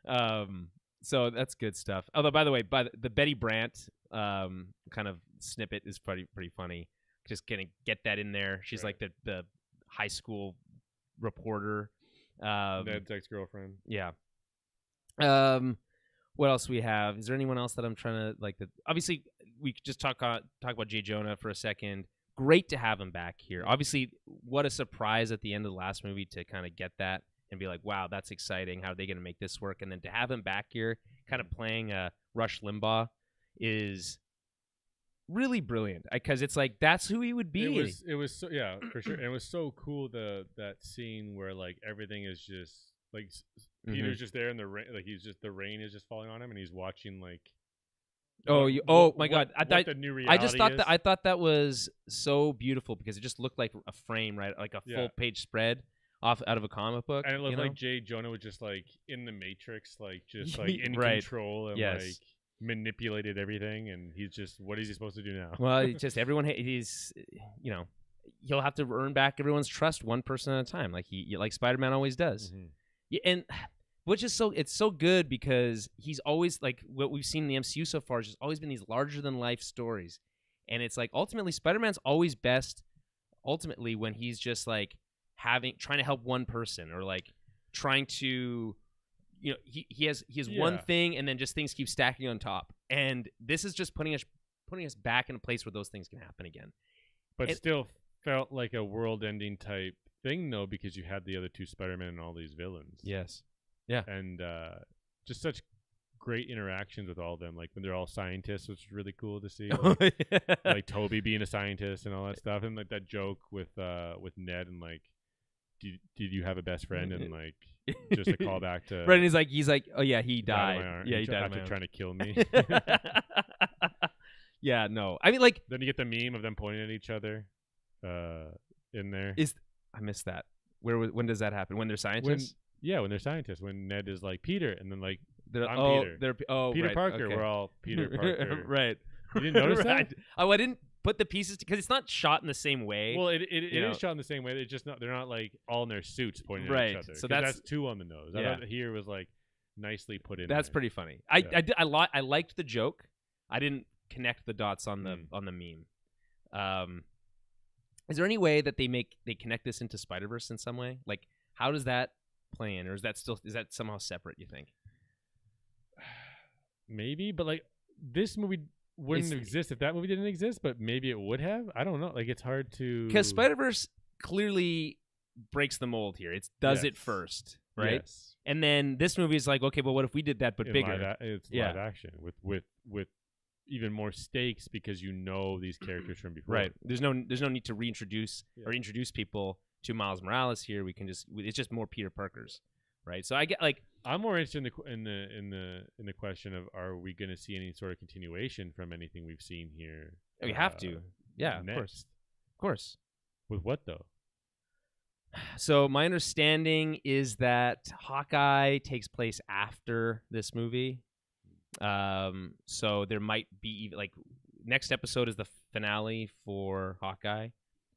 I want. So that's good stuff. Although, by the way, the Betty Brant kind of snippet is pretty funny. Just gonna get that in there. She's like the high school reporter. Ned's ex-girlfriend. Yeah. What else we have? Is there anyone else that I'm trying to like? Obviously, we could just talk about J. Jonah for a second. Great to have him back here. Obviously, what a surprise at the end of the last movie to kind of get that and be like, wow, that's exciting. How are they going to make this work? And then to have him back here, kind of playing Rush Limbaugh, is really brilliant, because it's like that's who he would be. It was so, yeah, for sure. And it was so cool that scene where like everything is just like Peter's just there in the rain, like the rain is just falling on him, and he's watching like. My God! The new reality I thought that was so beautiful, because it just looked like a frame, right? Like a full page spread out of a comic book, and it looked like J. Jonah was just like in the Matrix, like just like in control and like manipulated everything, and he's just, what is he supposed to do now? Well, just everyone, he's, he'll have to earn back everyone's trust one person at a time, like like Spider-Man always does. Mm-hmm. Yeah, and which is it's so good, because he's always, like, what we've seen in the MCU so far has just always been these larger than life stories, and it's like ultimately Spider-Man's always best when he's just like trying to help one person, or like trying to. He has one thing, and then just things keep stacking on top. And this is just putting us back in a place where those things can happen again. But still felt like a world-ending type thing, though, because you had the other two Spider-Man and all these villains. Yes. Yeah. And just such great interactions with all of them. Like when they're all scientists, which is really cool to see. Like ToB being a scientist and all that stuff, and like that joke with Ned and like, did you have a best friend? And like. Just a callback to Brendan's he's like, oh yeah, he died. Yeah, he died after trying to kill me. Yeah, no. I mean, like, then you get the meme of them pointing at each other in there. I missed that. When does that happen? When they're scientists? When they're scientists. When Ned is like Peter, and then like Peter. Peter Parker. Okay. We're all Peter Parker. Right. You didn't notice that? Oh, I didn't put the pieces because it's not shot in the same way. Well, it is shot in the same way. They're not like all in their suits pointing at each other. So that's two on the nose. I thought here was like nicely put in. That's pretty funny. I liked the joke. I didn't connect the dots on the meme. Is there any way that they connect this into Spider-Verse in some way? Like, how does that play in, or is that somehow separate, you think? Maybe, but like this movie wouldn't exist if that movie didn't exist, but maybe it would have. I don't know. Like, it's hard to, because Spider-Verse clearly breaks the mold here. It does it first, right? Yes. And then this movie is like, okay, but what if we did that but bigger? It's live action with even more stakes, because these characters from before. Right. There's no need to reintroduce or introduce people to Miles Morales here. We can it's just more Peter Parkers, right? So I get like, I'm more interested in the question of, are we going to see any sort of continuation from anything we've seen here? We have to. Yeah, next. Of course. With what though? So my understanding is that Hawkeye takes place after this movie. So there might be like next episode is the finale for Hawkeye,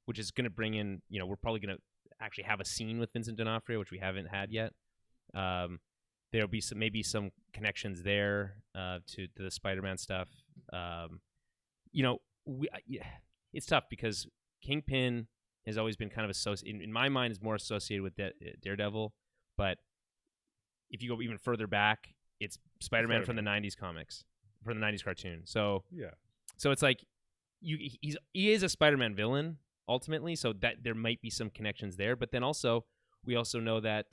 which is going to bring in, we're probably going to actually have a scene with Vincent D'Onofrio, which we haven't had yet. There'll be maybe some connections there to the Spider-Man stuff. It's tough because Kingpin has always been kind of associated, in my mind, is more associated with Daredevil. But if you go even further back, it's Spider-Man from the 90s comics, from the 90s cartoon. So so it's like he is a Spider-Man villain ultimately, so that there might be some connections there. But then also we also know that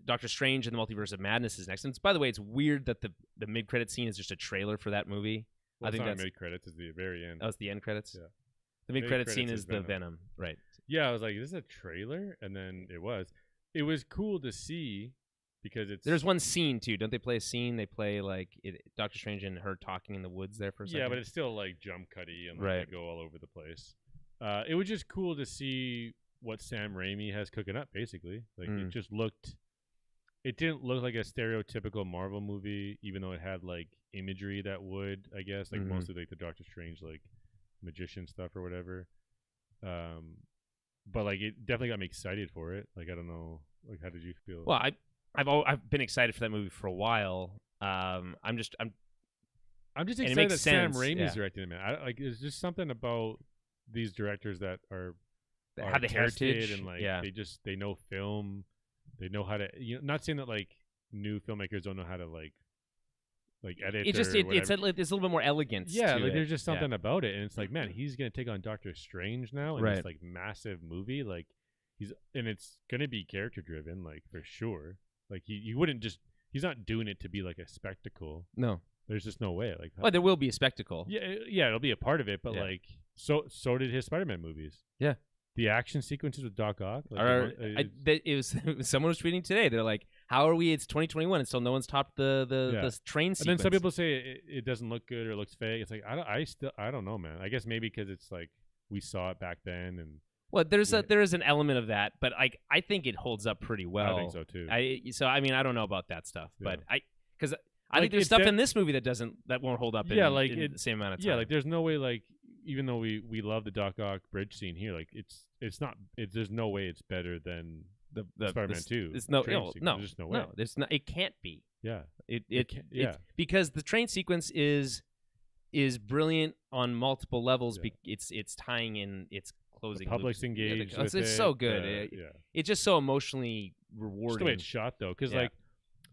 Doctor Strange and the Multiverse of Madness is next. And by the way, it's weird that the mid-credit scene is just a trailer for that movie. Well, I think that's mid-credits is the very end. Oh, it's the end credits? Yeah. The mid-credit scene is the Venom. Right. Yeah, I was like, is this a trailer? And then it was. It was cool to see because there's one scene, too. Don't they play a scene? They play, like, Doctor Strange and her talking in the woods there for a second. Yeah, but it's still, like, jump cutty and they go all over the place. It was just cool to see what Sam Raimi has cooking up, basically. Like, it didn't look like a stereotypical Marvel movie, even though it had, like, imagery that would, I guess, like, mostly, like, the Doctor Strange, like, magician stuff or whatever. But, like, it definitely got me excited for it. Like, I don't know. Like, how did you feel? Well, I've been excited for that movie for a while. I'm just excited that Sam Raimi's directing it, man. There's just something about these directors that have the heritage and like they know film, they know how to. Not saying that like new filmmakers don't know how to like edit. It's a little bit more elegant. Yeah, like there's just something about it, and it's like, man, he's gonna take on Doctor Strange now in this like massive movie. Like it's gonna be character driven, like for sure. Like he wouldn't just. He's not doing it to be like a spectacle. No. There's just no way. Like, well, there will be a spectacle. Yeah, it'll be a part of it. But like, so did his Spider-Man movies. Yeah, the action sequences with Doc Ock. Someone was tweeting today. They're like, "How are we? It's 2021 and still no one's topped the train sequence." And then some people say it doesn't look good or it looks fake. It's like I don't know, man. I guess maybe because it's like we saw it back then and. Well, there is an element of that, but I think it holds up pretty well. I think so too. I mean, I don't know about that stuff, but because I think there's stuff in this movie that won't hold up in the same amount of time. Yeah, like there's no way, like even though we love the Doc Ock bridge scene here, like it's not there's no way it's better than the Spider-Man 2. There's just no way. No, there's not. It can't be. Yeah. It's because the train sequence is brilliant on multiple levels. It's tying in its closing. The public's engaged. It's so good. It's just so emotionally rewarding. Just the way it's shot though, because like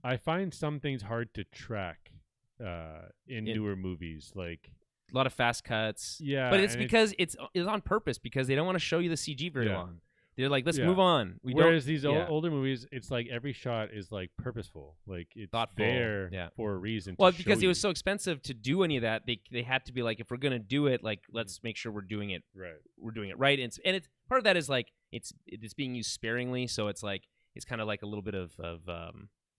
I find some things hard to track in newer movies, like a lot of fast cuts. Yeah, but it's because it's on purpose because they don't want to show you the CG very long. They're like, let's move on. Whereas these older movies, it's like every shot is like purposeful, like it's thoughtful, there for a reason. Well, because it was so expensive to do any of that, they had to be like, if we're gonna do it, like let's make sure we're doing it right. We're doing it right, and it's part of that is like it's being used sparingly, so it's like it's kind of like a little bit of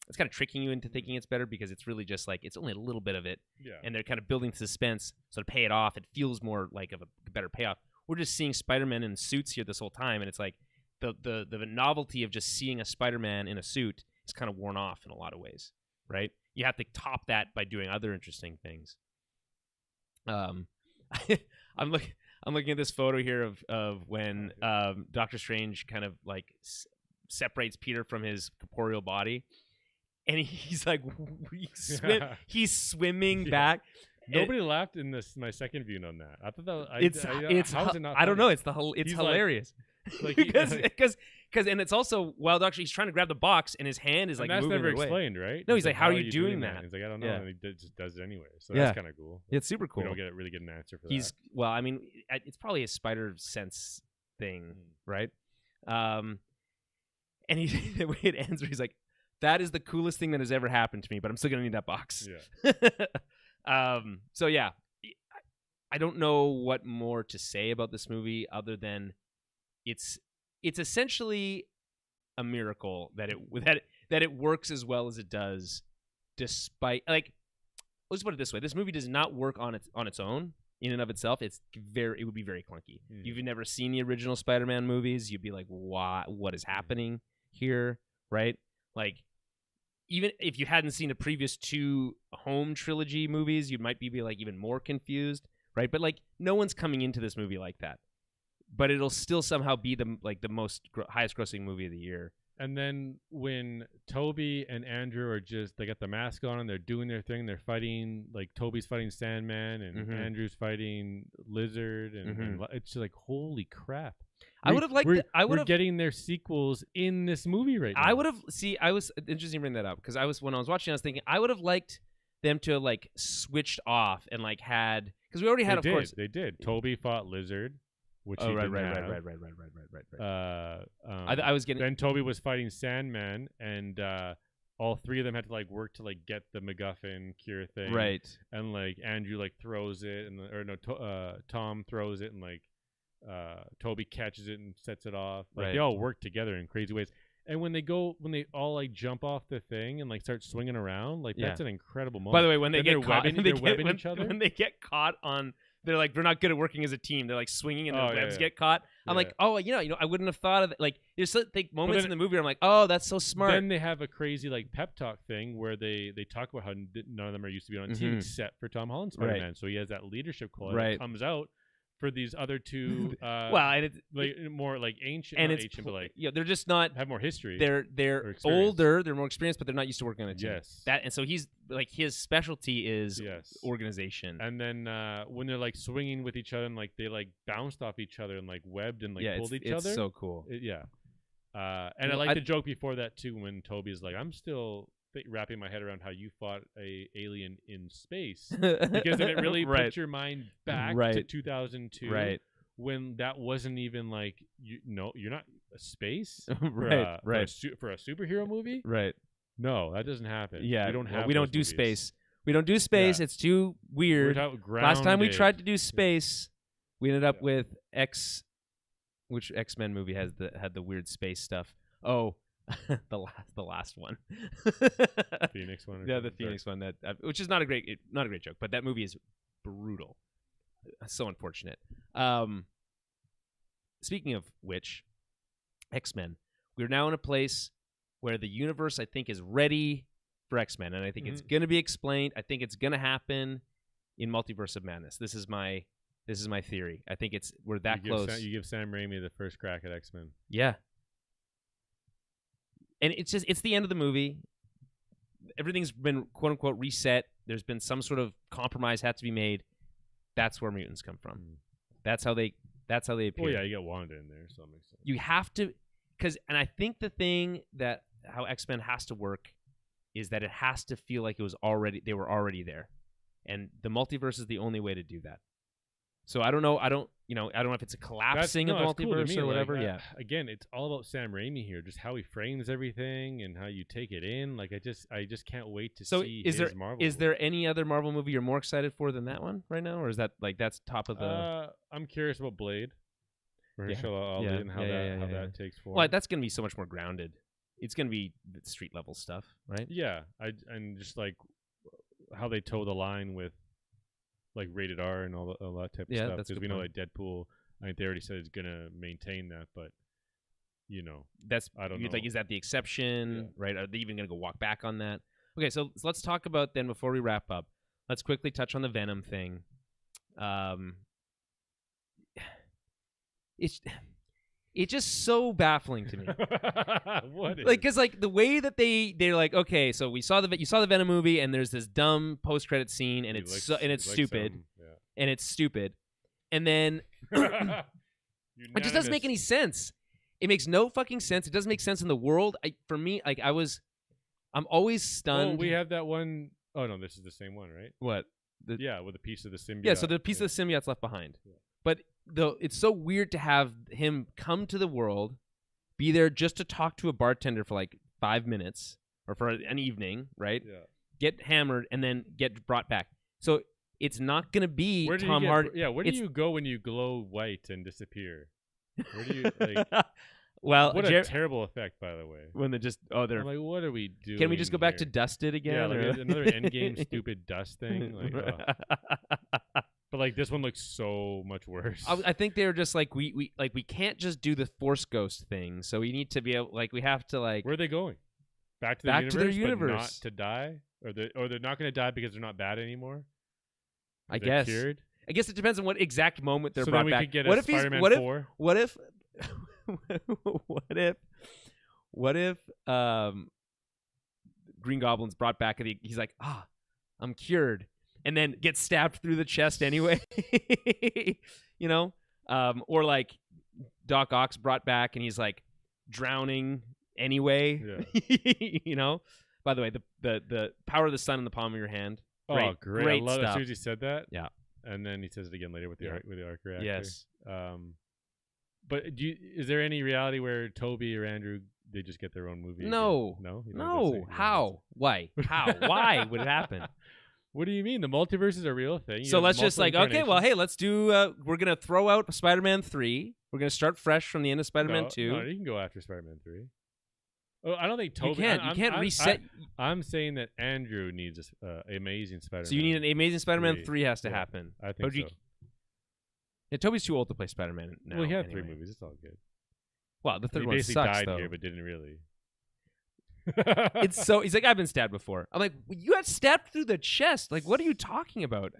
it's kind of tricking you into thinking it's better because it's really just like it's only a little bit of it, and they're kind of building suspense, so to pay it off, it feels more like of a better payoff. We're just seeing Spider-Man in suits here this whole time, and it's like the novelty of just seeing a Spider-Man in a suit is kind of worn off in a lot of ways, right? You have to top that by doing other interesting things. I'm looking at this photo here of when Doctor Strange kind of like separates Peter from his corporeal body, and he's like he's swimming back. Nobody laughed in my second viewing on that. I thought that I don't know. It's hilarious. Like, because and it's also while he's trying to grab the box and his hand is like that's moving never away. explained, right? No, he's like, how are you doing that? He's like, I don't know, and he just does it anyway. So that's kind of cool. It's super cool. We don't really get an answer for that. Well, I mean, it's probably a spider sense thing, right? And the way it ends, where he's like, "That is the coolest thing that has ever happened to me, but I'm still gonna need that box." Yeah. So yeah, I don't know what more to say about this movie other than it's essentially a miracle that it works as well as it does, despite like let's put it this way: this movie does not work on its own in and of itself. It would be very clunky. You've never seen the original Spider-Man movies, you'd be like, what is happening here, right? Like, even if you hadn't seen the previous two home trilogy movies, you might be like even more confused, right? But like, no one's coming into this movie like that. But it'll still somehow be the most highest grossing movie of the year. And then when ToB and Andrew are they got the mask on and they're doing their thing, they're fighting, like ToB's fighting Sandman and Andrew's fighting Lizard, and it's just like, holy crap! I would have liked. We're getting their sequels in this movie right now. I would have. I was interesting to bring that up because when I was watching, I was thinking I would have liked them to have like switched off and like had, because we already had, of course, they did. ToB fought Lizard. Which right. I I was getting. Then ToB was fighting Sandman, and all three of them had to like work to like get the MacGuffin cure thing. Right. And like Andrew like throws it, and Tom throws it, and like ToB catches it and sets it off. Like Right. they all work together in crazy ways. And when they all like jump off the thing and like start swinging around, like that's an incredible moment. By the way, when they Then get caught, they're webbing each other. When they get caught on, they're like not good at working as a team. They're like swinging and their webs yeah. get caught. I'm like, oh, I wouldn't have thought of it. Like there's certain moments in the movie where I'm like, oh, that's so smart. Then they have a crazy like pep talk thing where they talk about how none of them are used to be on a team except for Tom Holland Spider-Man. Right. So he has that leadership quality Right. that comes out for these other two. Well, and it's like more like ancient, and not it's ancient, but like they're just not. have more history. They're older, they're more experienced, but they're not used to working on a team. Yes. And so he's like his specialty is organization. And then when they're like swinging with each other and like they like bounced off each other and like webbed and like pulled each other. It's so cool. And I like the joke before that too when Toby's like, I'm still wrapping my head around how you fought a alien in space, because then it really puts your mind back to 2002. Right. When that wasn't even like you're not a space for a superhero movie. Right. No, that doesn't happen. Yeah, we don't do space. We don't do space. It's too weird. Last time we tried to do space, we ended up with which X-Men movie had the weird space stuff? Oh, the last one. Phoenix one. Yeah, the Phoenix one. That which is not a great joke, but that movie is brutal. So unfortunate. Speaking of which, X-Men. We're now in a place where the universe, I think, is ready for X-Men, and I think it's going to be explained. I think it's going to happen in Multiverse of Madness. This is my theory. I think we're that close. You give Sam Raimi the first crack at X-Men. Yeah. And it's the end of the movie. Everything's been quote unquote reset. There's been some sort of compromise had to be made. That's where mutants come from. That's how they appear. Oh yeah, you got Wanda in there, so that makes sense. You have to, and I think the thing that how X-Men has to work is that it has to feel like they were already there, and the multiverse is the only way to do that. So I don't know. I don't know if it's a collapsing of the multiverse or whatever. Like, again, it's all about Sam Raimi here, just how he frames everything and how you take it in. Like I just can't wait to see his Marvel. Is there any other Marvel movie you're more excited for than that one right now, or is that that's top of the? I'm curious about Blade. And how that takes form. Well, that's gonna be so much more grounded. It's gonna be street level stuff, right? Yeah, and just like how they toe the line with like rated R and all that type of stuff. Because we know that Deadpool, I think they already said it's gonna maintain that, but I don't know. Like, is that the exception? Right? Are they even gonna go walk back on that? Okay, so let's talk about then before we wrap up. Let's quickly touch on the Venom thing. It's just so baffling to me. What is? Like, because like the way that they're like, okay, so you saw the Venom movie, and there's this dumb post credit scene, and it's stupid, and it's stupid, and then it just doesn't make any sense. It makes no fucking sense. It doesn't make sense in the world. I'm always stunned. Oh, we have that one. Oh no, this is the same one, right? What? With a piece of the symbiote. Yeah, so the piece of the symbiote's left behind. Yeah. But it's so weird to have him come to the world, be there just to talk to a bartender for like 5 minutes or for an evening, right? Yeah. Get hammered and then get brought back. So it's not going to be Tom Hardy. Yeah, where do you go when you glow white and disappear? Where do you like? Well, what a terrible effect, by the way. When they're just I'm like, what are we doing? Can we just go back to dusted again? Yeah, like another Endgame stupid dust thing. Like, but like this one looks so much worse. I think they're just like we can't just do the Force Ghost thing. So we need to be able, like, we have to like. Where are they going? Back to their universe, but not to die, or they're not going to die because they're not bad anymore. I guess. Cured? I guess it depends on what exact moment they're so brought then we back. Could get a Spider-Man 4? What if Green Goblin's brought back and he's like, I'm cured, and then gets stabbed through the chest anyway. Or like Doc Ock's brought back and he's like drowning anyway. Yeah. By the way, the power of the sun in the palm of your hand. Great I love stuff. As soon as he said that. Yeah. And then he says it again later with the arc reactor. Yes. But is there any reality where ToB or Andrew they just get their own movie? No. Again? No. No. How? Why? How? Why would it happen? What do you mean? The multiverse is a real thing. So let's just okay, well, hey, let's do. We're gonna throw out Spider-Man 3. We're gonna start fresh from the end of Spider-Man 2. No, you can go after Spider-Man 3. Oh, I don't think ToB. You can't reset. I'm saying that Andrew needs Amazing Spider-Man. So you need an Amazing Spider-Man 3 has to happen. I think so. Yeah, ToB's too old to play Spider-Man now. Well, he had 3 movies. It's all good. Well, the third he one basically sucks, died though. here, but didn't really. It's so. He's like, I've been stabbed before. I'm like, you got stabbed through the chest. Like, what are you talking about?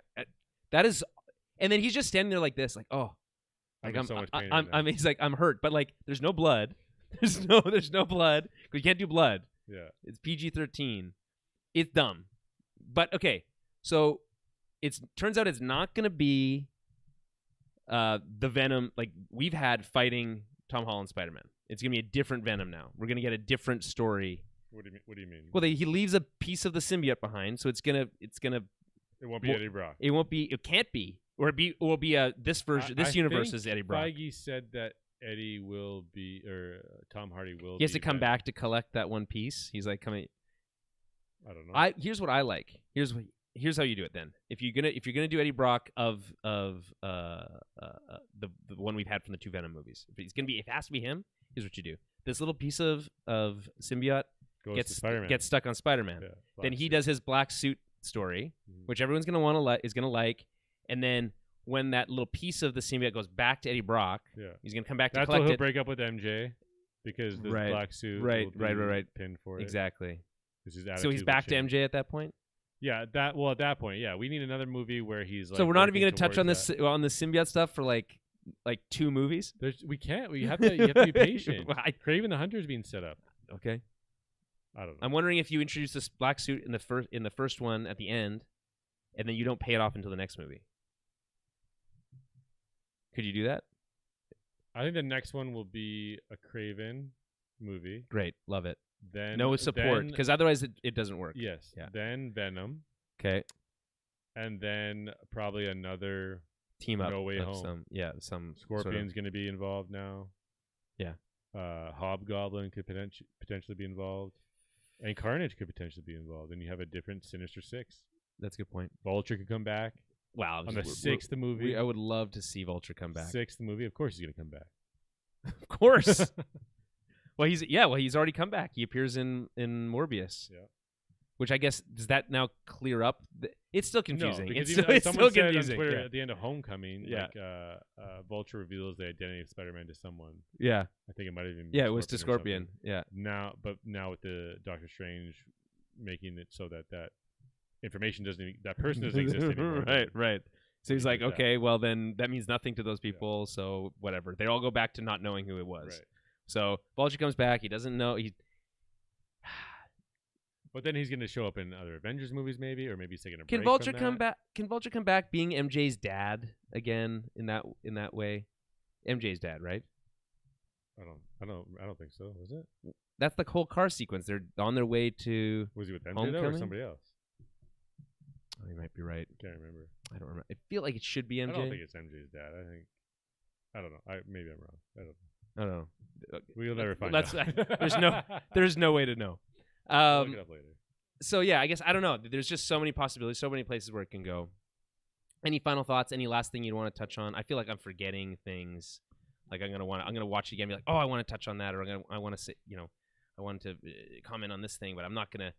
That is, and then he's just standing there like this, like, oh, like I'm so much pain. He's like, I'm hurt, but like, there's no blood. There's no blood. We can't do blood. Yeah, it's PG-13. It's dumb, but okay. So turns out it's not gonna be the Venom like we've had fighting Tom Holland Spider-Man. It's gonna be a different Venom now. We're gonna get a different story. What do you mean? Well, he leaves a piece of the symbiote behind, so it's gonna. It won't be Eddie Brock. It won't be. It can't be. Or it will be this version. This universe is Eddie Brock. Feige said that Eddie will be, or Tom Hardy will. He has to come back to collect that one piece. He's like coming. I don't know. Here's what I like. Here's how you do it then. If you're gonna do Eddie Brock of the one we've had from the 2 Venom movies, if it has to be him. Here's what you do. This little piece of symbiote gets stuck on Spider-Man. Yeah, then he does his black suit story, which everyone's is gonna like, and then when that little piece of the symbiote goes back to Eddie Brock, he's gonna come back to collect it. That's when he'll break up with MJ because the black suit right pinned for it. Exactly. So he's back to MJ at that point. Yeah, at that point, yeah, we need another movie where he's like. So we're not even gonna touch on this the symbiote stuff for like 2 movies. We can't. You have to be patient. Kraven the Hunter is being set up. Okay. I don't know. I'm wondering if you introduce this black suit in the first one at the end, and then you don't pay it off until the next movie. Could you do that? I think the next one will be a Kraven movie. Great, love it. Then no support, because otherwise it doesn't work. Yes. Yeah. Then Venom. Okay. And then probably another team up. No Way Home. Some Scorpion's going to be involved now. Yeah. Hobgoblin could potentially be involved, and Carnage could potentially be involved. And you have a different Sinister Six. That's a good point. Vulture could come back. Wow. On the 6th movie. I would love to see Vulture come back. 6th movie. Of course he's going to come back. Of course. Well, he's already come back. He appears in Morbius. Yeah. Which I guess, does that now clear up? It's still confusing. No, because it's still confusing. On Twitter at the end of Homecoming, Vulture reveals the identity of Spider-Man to someone. Yeah. I think it might have even been Scorpion. It was to Scorpion. Yeah. Now with the Doctor Strange making it so that information that person doesn't exist anymore. Right. So he's like, okay, well then that means nothing to those people, so whatever. They all go back to not knowing who it was. Right. So Vulture comes back. He doesn't know. But then he's going to show up in other Avengers movies, maybe, or maybe he's taking a break. Can Vulture come back? Can Vulture come back being MJ's dad again in that way? MJ's dad, right? I don't think so. Was it? That's the whole car sequence. They're on their way to. Was he with MJ or somebody else? Oh, you might be right. I can't remember. I don't remember. I feel like it should be MJ. I don't think it's MJ's dad. I don't know. Maybe I'm wrong. I don't know. We'll never find out. There's no way to know. I'll look it up later. So yeah, I guess I don't know. There's just so many possibilities, so many places where it can go. Any final thoughts? Any last thing you'd want to touch on? I feel like I'm forgetting things. Like I'm gonna watch it again, and be like, oh, I want to touch on that, or I want to say, I want to comment on this thing, but I'm not gonna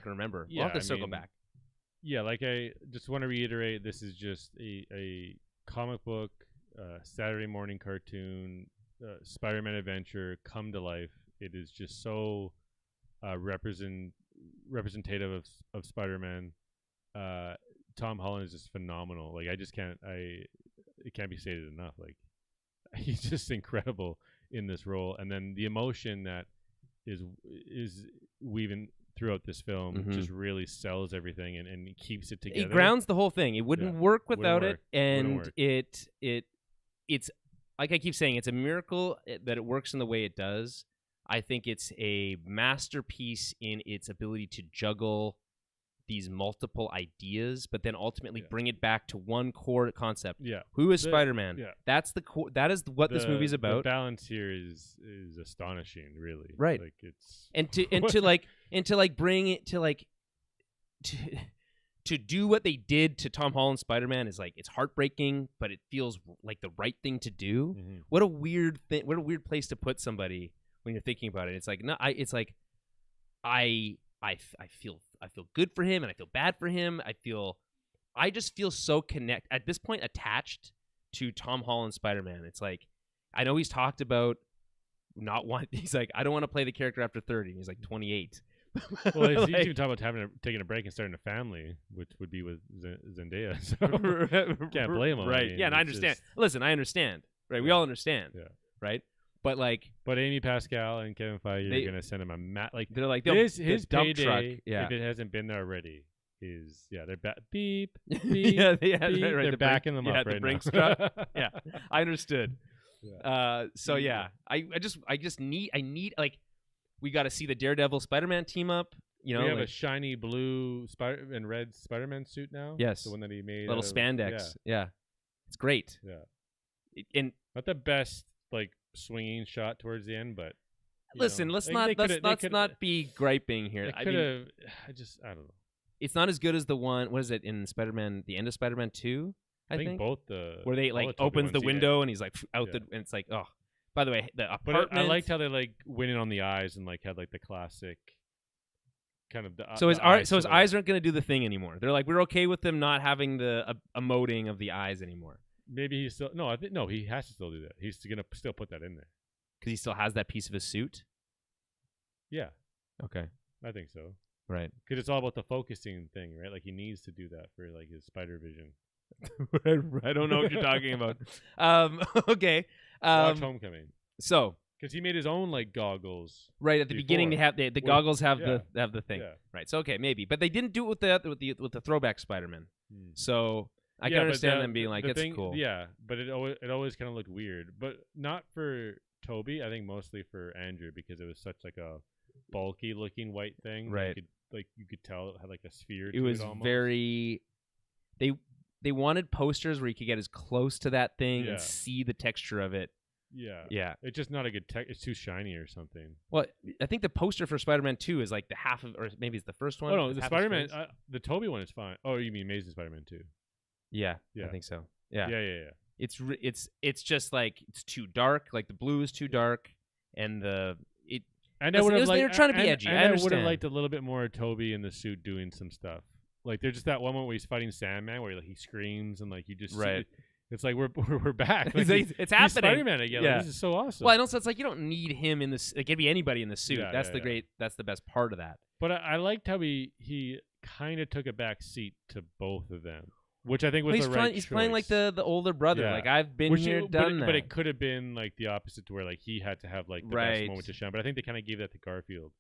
remember. Yeah, we'll have to circle back. Yeah, like I just want to reiterate, this is just a comic book, Saturday morning cartoon, Spider-Man adventure come to life. It is just so representative of Spider-Man. Tom Holland is just phenomenal. Like it can't be stated enough. Like he's just incredible in this role, and then the emotion that is weaving throughout this film just really sells everything and keeps it together. It grounds the whole thing. It wouldn't work without it, and it's like I keep saying, it's a miracle that it works in the way it does. I think it's a masterpiece in its ability to juggle these multiple ideas, but then ultimately bring it back to one core concept. Yeah. Who is Spider-Man? Yeah. That's the that is what this movie's about. The balance here is astonishing, really. Right. Like it's to bring it to like to do what they did to Tom Holland's Spider-Man is like, it's heartbreaking, but it feels like the right thing to do. Mm-hmm. What a weird thing! What a weird place to put somebody when you're thinking about it. It's like I feel good for him and I feel bad for him. I just feel so at this point attached to Tom Holland's Spider-Man. It's like, I know he's talked about he's like, I don't want to play the character after 30. And he's like 28. Well, he's even talking about taking a break and starting a family, which would be with Zendaya. So can't blame him. Right. I mean, yeah, and I understand. Listen, I understand. Right. We all understand. Yeah. Right. But like, Amy Pascal and Kevin Feige are gonna send him a they're like his dump payday, truck. Yeah. If it hasn't been there already, is they're beep beep. yeah, beep. Right, They're backing them up the right Brinks now. truck. Yeah, I understood. Yeah. So yeah, I just need like, we got to see the Daredevil Spider-Man team up. You know, we have a shiny blue and red Spider-Man suit now. Yes, the one that he made. Little spandex. Yeah, it's great. Yeah, and not the best like swinging shot towards the end, but listen, let's not be griping here. I don't know. It's not as good as the one. What is it in Spider-Man? The end of Spider-Man 2. I think both the where they like opens the window and he's like out the, and it's like, oh. By the way, the apartment. But I liked how they like went in on the eyes and like had like the classic kind of the. So his eyes aren't going to do the thing anymore. They're like, we're okay with them not having the emoting of the eyes anymore. Maybe he's still he has to still do that. He's gonna still put that in there because he still has that piece of his suit. Yeah. Okay. I think so. Right. Because it's all about the focusing thing, right? Like he needs to do that for like his spider vision. I don't know what you're talking about. Okay. Watch Homecoming. So. Because he made his own like goggles. Right at the beginning, they have the goggles have the thing. Yeah. Right. So okay, maybe, but they didn't do it with the throwback Spider-Man. So. I can understand them being like, that's cool. Yeah, but it always kind of looked weird. But not for ToB, I think mostly for Andrew, because it was such like a bulky looking white thing. Right. You could tell it had like a sphere to it. It was very... They wanted posters where you could get as close to that thing and see the texture of it. Yeah. Yeah. It's just not a good it's too shiny or something. Well, I think the poster for Spider-Man 2 is like the half of, or maybe it's the first one. Oh, no, the Spider-Man, the ToB one is fine. Oh, you mean Amazing Spider-Man 2? Yeah, I think so. Yeah. It's just like, it's too dark. Like the blue is too dark, and they're trying to be edgy. I would have liked a little bit more ToB in the suit doing some stuff. Like there's just that one moment where he's fighting Sandman, where he screams and like you just see it's like we're back. Like it's happening. He's Spider-Man again. Yeah. Like, this is so awesome. Well, and also it's like you don't need him in this. It could be anybody in the suit. That's the best part of that. But I liked how he kind of took a back seat to both of them. Which I think was the right choice. He's playing like the older brother. Yeah. Like, I've been done that. But it could have been like the opposite, to where like he had to have like the best moment to shine. But I think they kind of gave that to Garfield.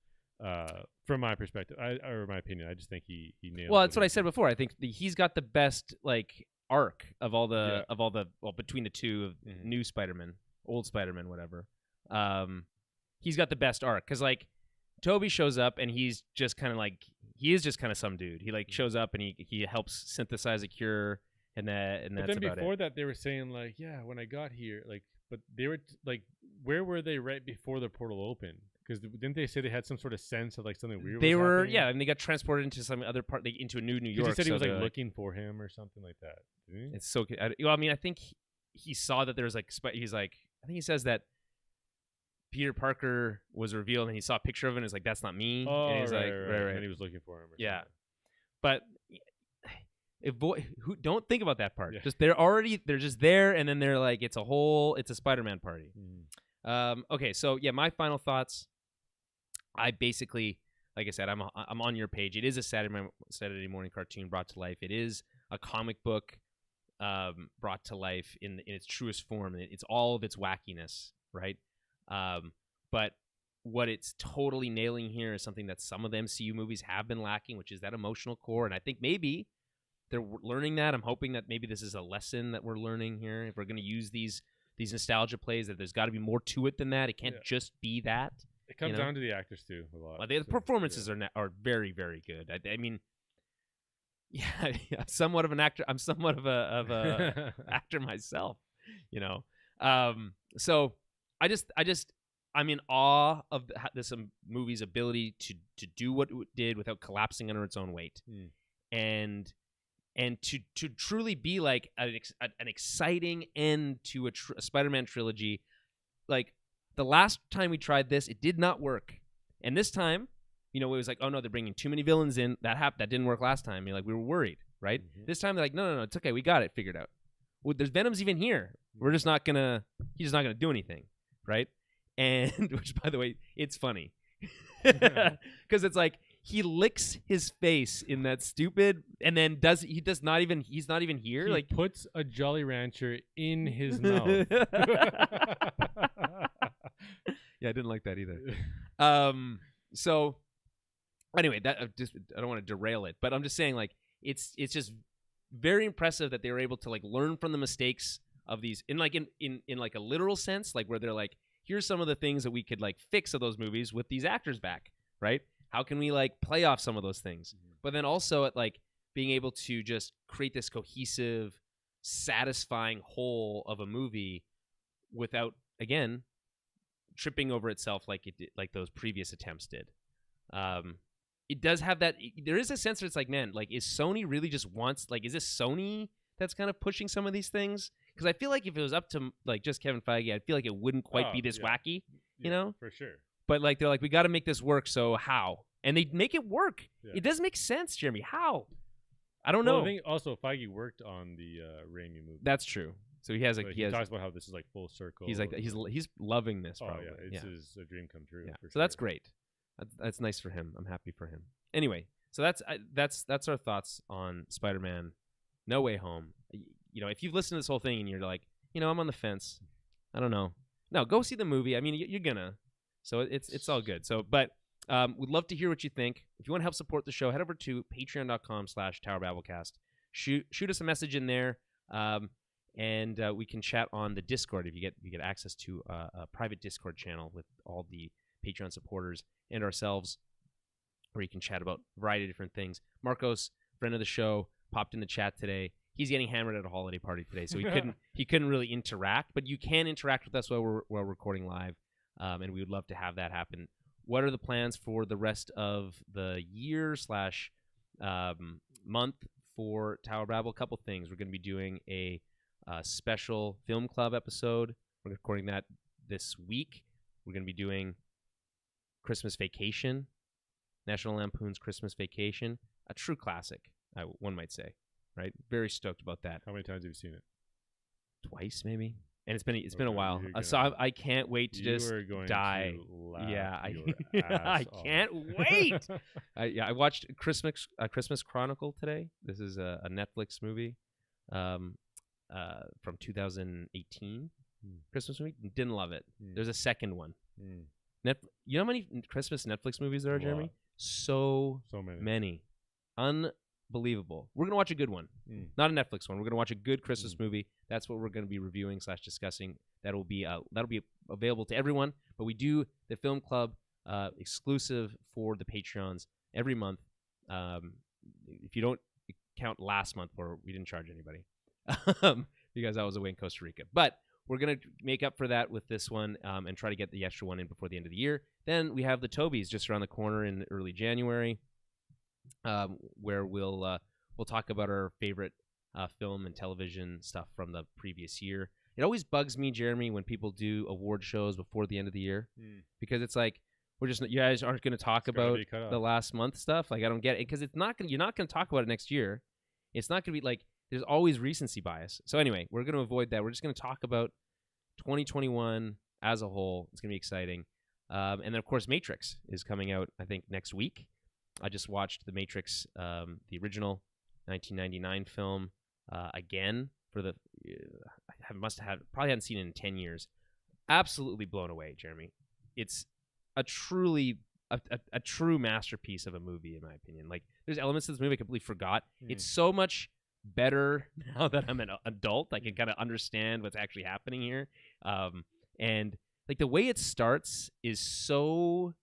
From my perspective, or my opinion, I just think he nailed. Well, that's what I said before. I think he's got the best like arc of all the between the two of new Spider-Man, old Spider-Man, whatever. He's got the best arc because like ToB shows up and he's just kind of like. He is just kind of some dude. He like shows up and he helps synthesize a cure, and that's about it. But then before that, they were saying like, yeah, when I got here, like, but they were like, where were they right before the portal opened? Because didn't they say they had some sort of sense of like something weird? They were, yeah, and they got transported into some other part, into a New York. He said he was like looking for him or something like that. Didn't he? It's so. Well, I mean, I think he saw that there was like. He's like, I think he says that Peter Parker was revealed, and he saw a picture of it, and he's like, "That's not me." Oh, and he's right. And he was looking for him. But don't think about that part. Yeah. Just they're just there, and then they're like, it's a Spider-Man party. Okay, so yeah, my final thoughts. I basically, like I said, I'm on your page. It is a Saturday morning cartoon brought to life. It is a comic book brought to life in its truest form. It's all of its wackiness, right? But what it's totally nailing here is something that some of the MCU movies have been lacking, which is that emotional core. And I think maybe they're learning that. I'm hoping that maybe this is a lesson that we're learning here. If we're going to use these nostalgia plays, that there's got to be more to it than that. It can't just be that. It comes down to the actors too a lot. The performances are very, very good. I mean, somewhat of an actor. I'm somewhat of a actor myself, you know. So I'm in awe of this movie's movie's ability to do what it did without collapsing under its own weight, and to truly be like an exciting end to a Spider-Man trilogy. Like the last time we tried this, it did not work, and this time, you know, it was like, oh no, they're bringing too many villains in. That didn't work last time. You're like, we were worried, right? Mm-hmm. This time they're like, no, it's okay, we got it figured out. Well, there's Venom's even here. He's just not gonna do anything, right? And which, by the way, it's funny because it's like he licks his face in that stupid, and then he's not even here. He like puts a Jolly Rancher in his mouth. Yeah, I didn't like that either. So anyway, that I don't want to derail it, but I'm just saying, like, it's just very impressive that they were able to like learn from the mistakes of these in like a literal sense, like where they're like, here's some of the things that we could like fix of those movies with these actors back, right? How can we like play off some of those things? Mm-hmm. But then also at like being able to just create this cohesive, satisfying whole of a movie without, again, tripping over itself like it did, like those previous attempts did. It does have that. There is a sense that it's like, man, like, is Sony really just wants, like, is this Sony that's kind of pushing some of these things? Because I feel like if it was up to like just Kevin Feige, I feel like it wouldn't quite be this wacky, you know? For sure. But like they're like, we got to make this work. So how? And they make it work. Yeah. It does make sense, Jeremy. How? I don't know. I think also Feige worked on the Raimi movie. That's true. So he has like he talks about how this is like full circle. He's like he's loving this. Probably. Yeah, it's a dream come true. Yeah. For so that's great. That's nice for him. I'm happy for him. Anyway, so that's our thoughts on Spider-Man No Way Home. You know, if you've listened to this whole thing and you're like, you know, I'm on the fence, I don't know. No, go see the movie. I mean, you're gonna. So it's all good. So, but we'd love to hear what you think. If you want to help support the show, head over to patreon.com/TowerBabblecast. Shoot us a message in there, and we can chat on the Discord. If you get access to a private Discord channel with all the Patreon supporters and ourselves, where you can chat about a variety of different things. Marcos, friend of the show, popped in the chat today. He's getting hammered at a holiday party today, so he couldn't really interact. But you can interact with us while we're recording live, and we would love to have that happen. What are the plans for the rest of the year / month for Tower Babble? A couple things. We're going to be doing a special film club episode. We're recording that this week. We're going to be doing Christmas Vacation, National Lampoon's Christmas Vacation, a true classic, one might say. Right, very stoked about that. How many times have you seen it? Twice, maybe. And it's been a while, so I can't wait to just die. Yeah, I can't wait. I watched Christmas Chronicle today. This is a Netflix movie, from 2018. Christmas movie. Didn't love it. There's a second one. You know how many Christmas Netflix movies there are, Jeremy? So many. Unbelievable. We're gonna watch a good one, not a Netflix one. We're gonna watch a good Christmas movie. That's what we're gonna be reviewing / discussing. That'll be available to everyone. But we do the film club exclusive for the Patreons every month. If you don't count last month where we didn't charge anybody because I was away in Costa Rica, but we're gonna make up for that with this one and try to get the extra one in before the end of the year. Then we have the ToBs just around the corner in early January. Where we'll talk about our favorite film and television stuff from the previous year. It always bugs me, Jeremy, when people do award shows before the end of the year, because it's like you guys aren't going to talk about the last month stuff. Like, I don't get it, because you're not going to talk about it next year. It's not going to be like, there's always recency bias. So anyway, we're going to avoid that. We're just going to talk about 2021 as a whole. It's going to be exciting. And then of course Matrix is coming out, I think, next week. I just watched The Matrix, the original 1999 film, again for the. Probably hadn't seen it in 10 years. Absolutely blown away, Jeremy. It's a true masterpiece of a movie, in my opinion. Like, there's elements of this movie I completely forgot. It's so much better now that I'm an adult. I can kind of understand what's actually happening here, and like the way it starts is so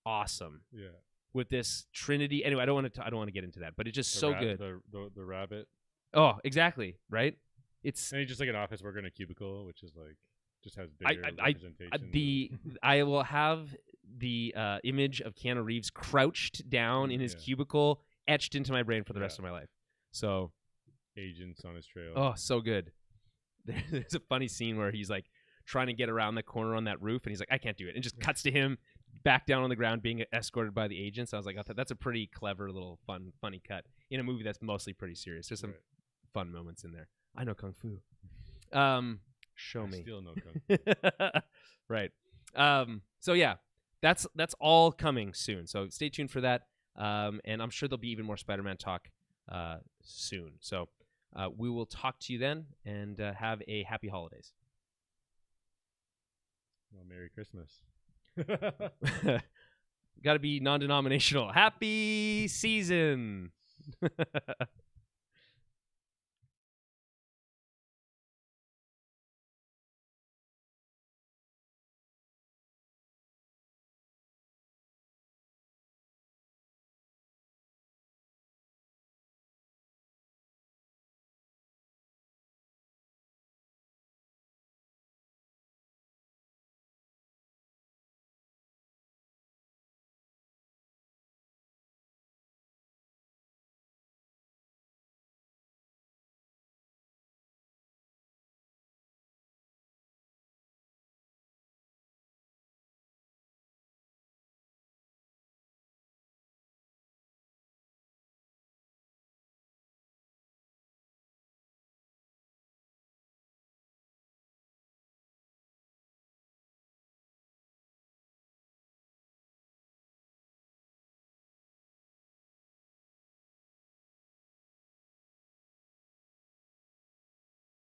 awesome. Yeah. with this Trinity. Anyway, I don't want to get into that, but it's just so good. The rabbit. Oh, exactly, right? It's and he's just like an office worker in a cubicle, which is like just has bigger representation. I will have the image of Keanu Reeves crouched down in his cubicle etched into my brain for the rest of my life. So, agents on his trail. Oh, so good. There's a funny scene where he's like trying to get around the corner on that roof, and he's like, I can't do it, and just cuts to him back down on the ground being escorted by the agents. I was like, I thought that's a pretty clever little funny cut in a movie that's mostly pretty serious. There's some fun moments in there. I know Kung Fu. Show me. I still know Kung Fu. Right. So yeah, that's all coming soon. So stay tuned for that. And I'm sure there'll be even more Spider-Man talk soon. So we will talk to you then, and have a happy holidays. Well, Merry Christmas. Got to be non-denominational. Happy season.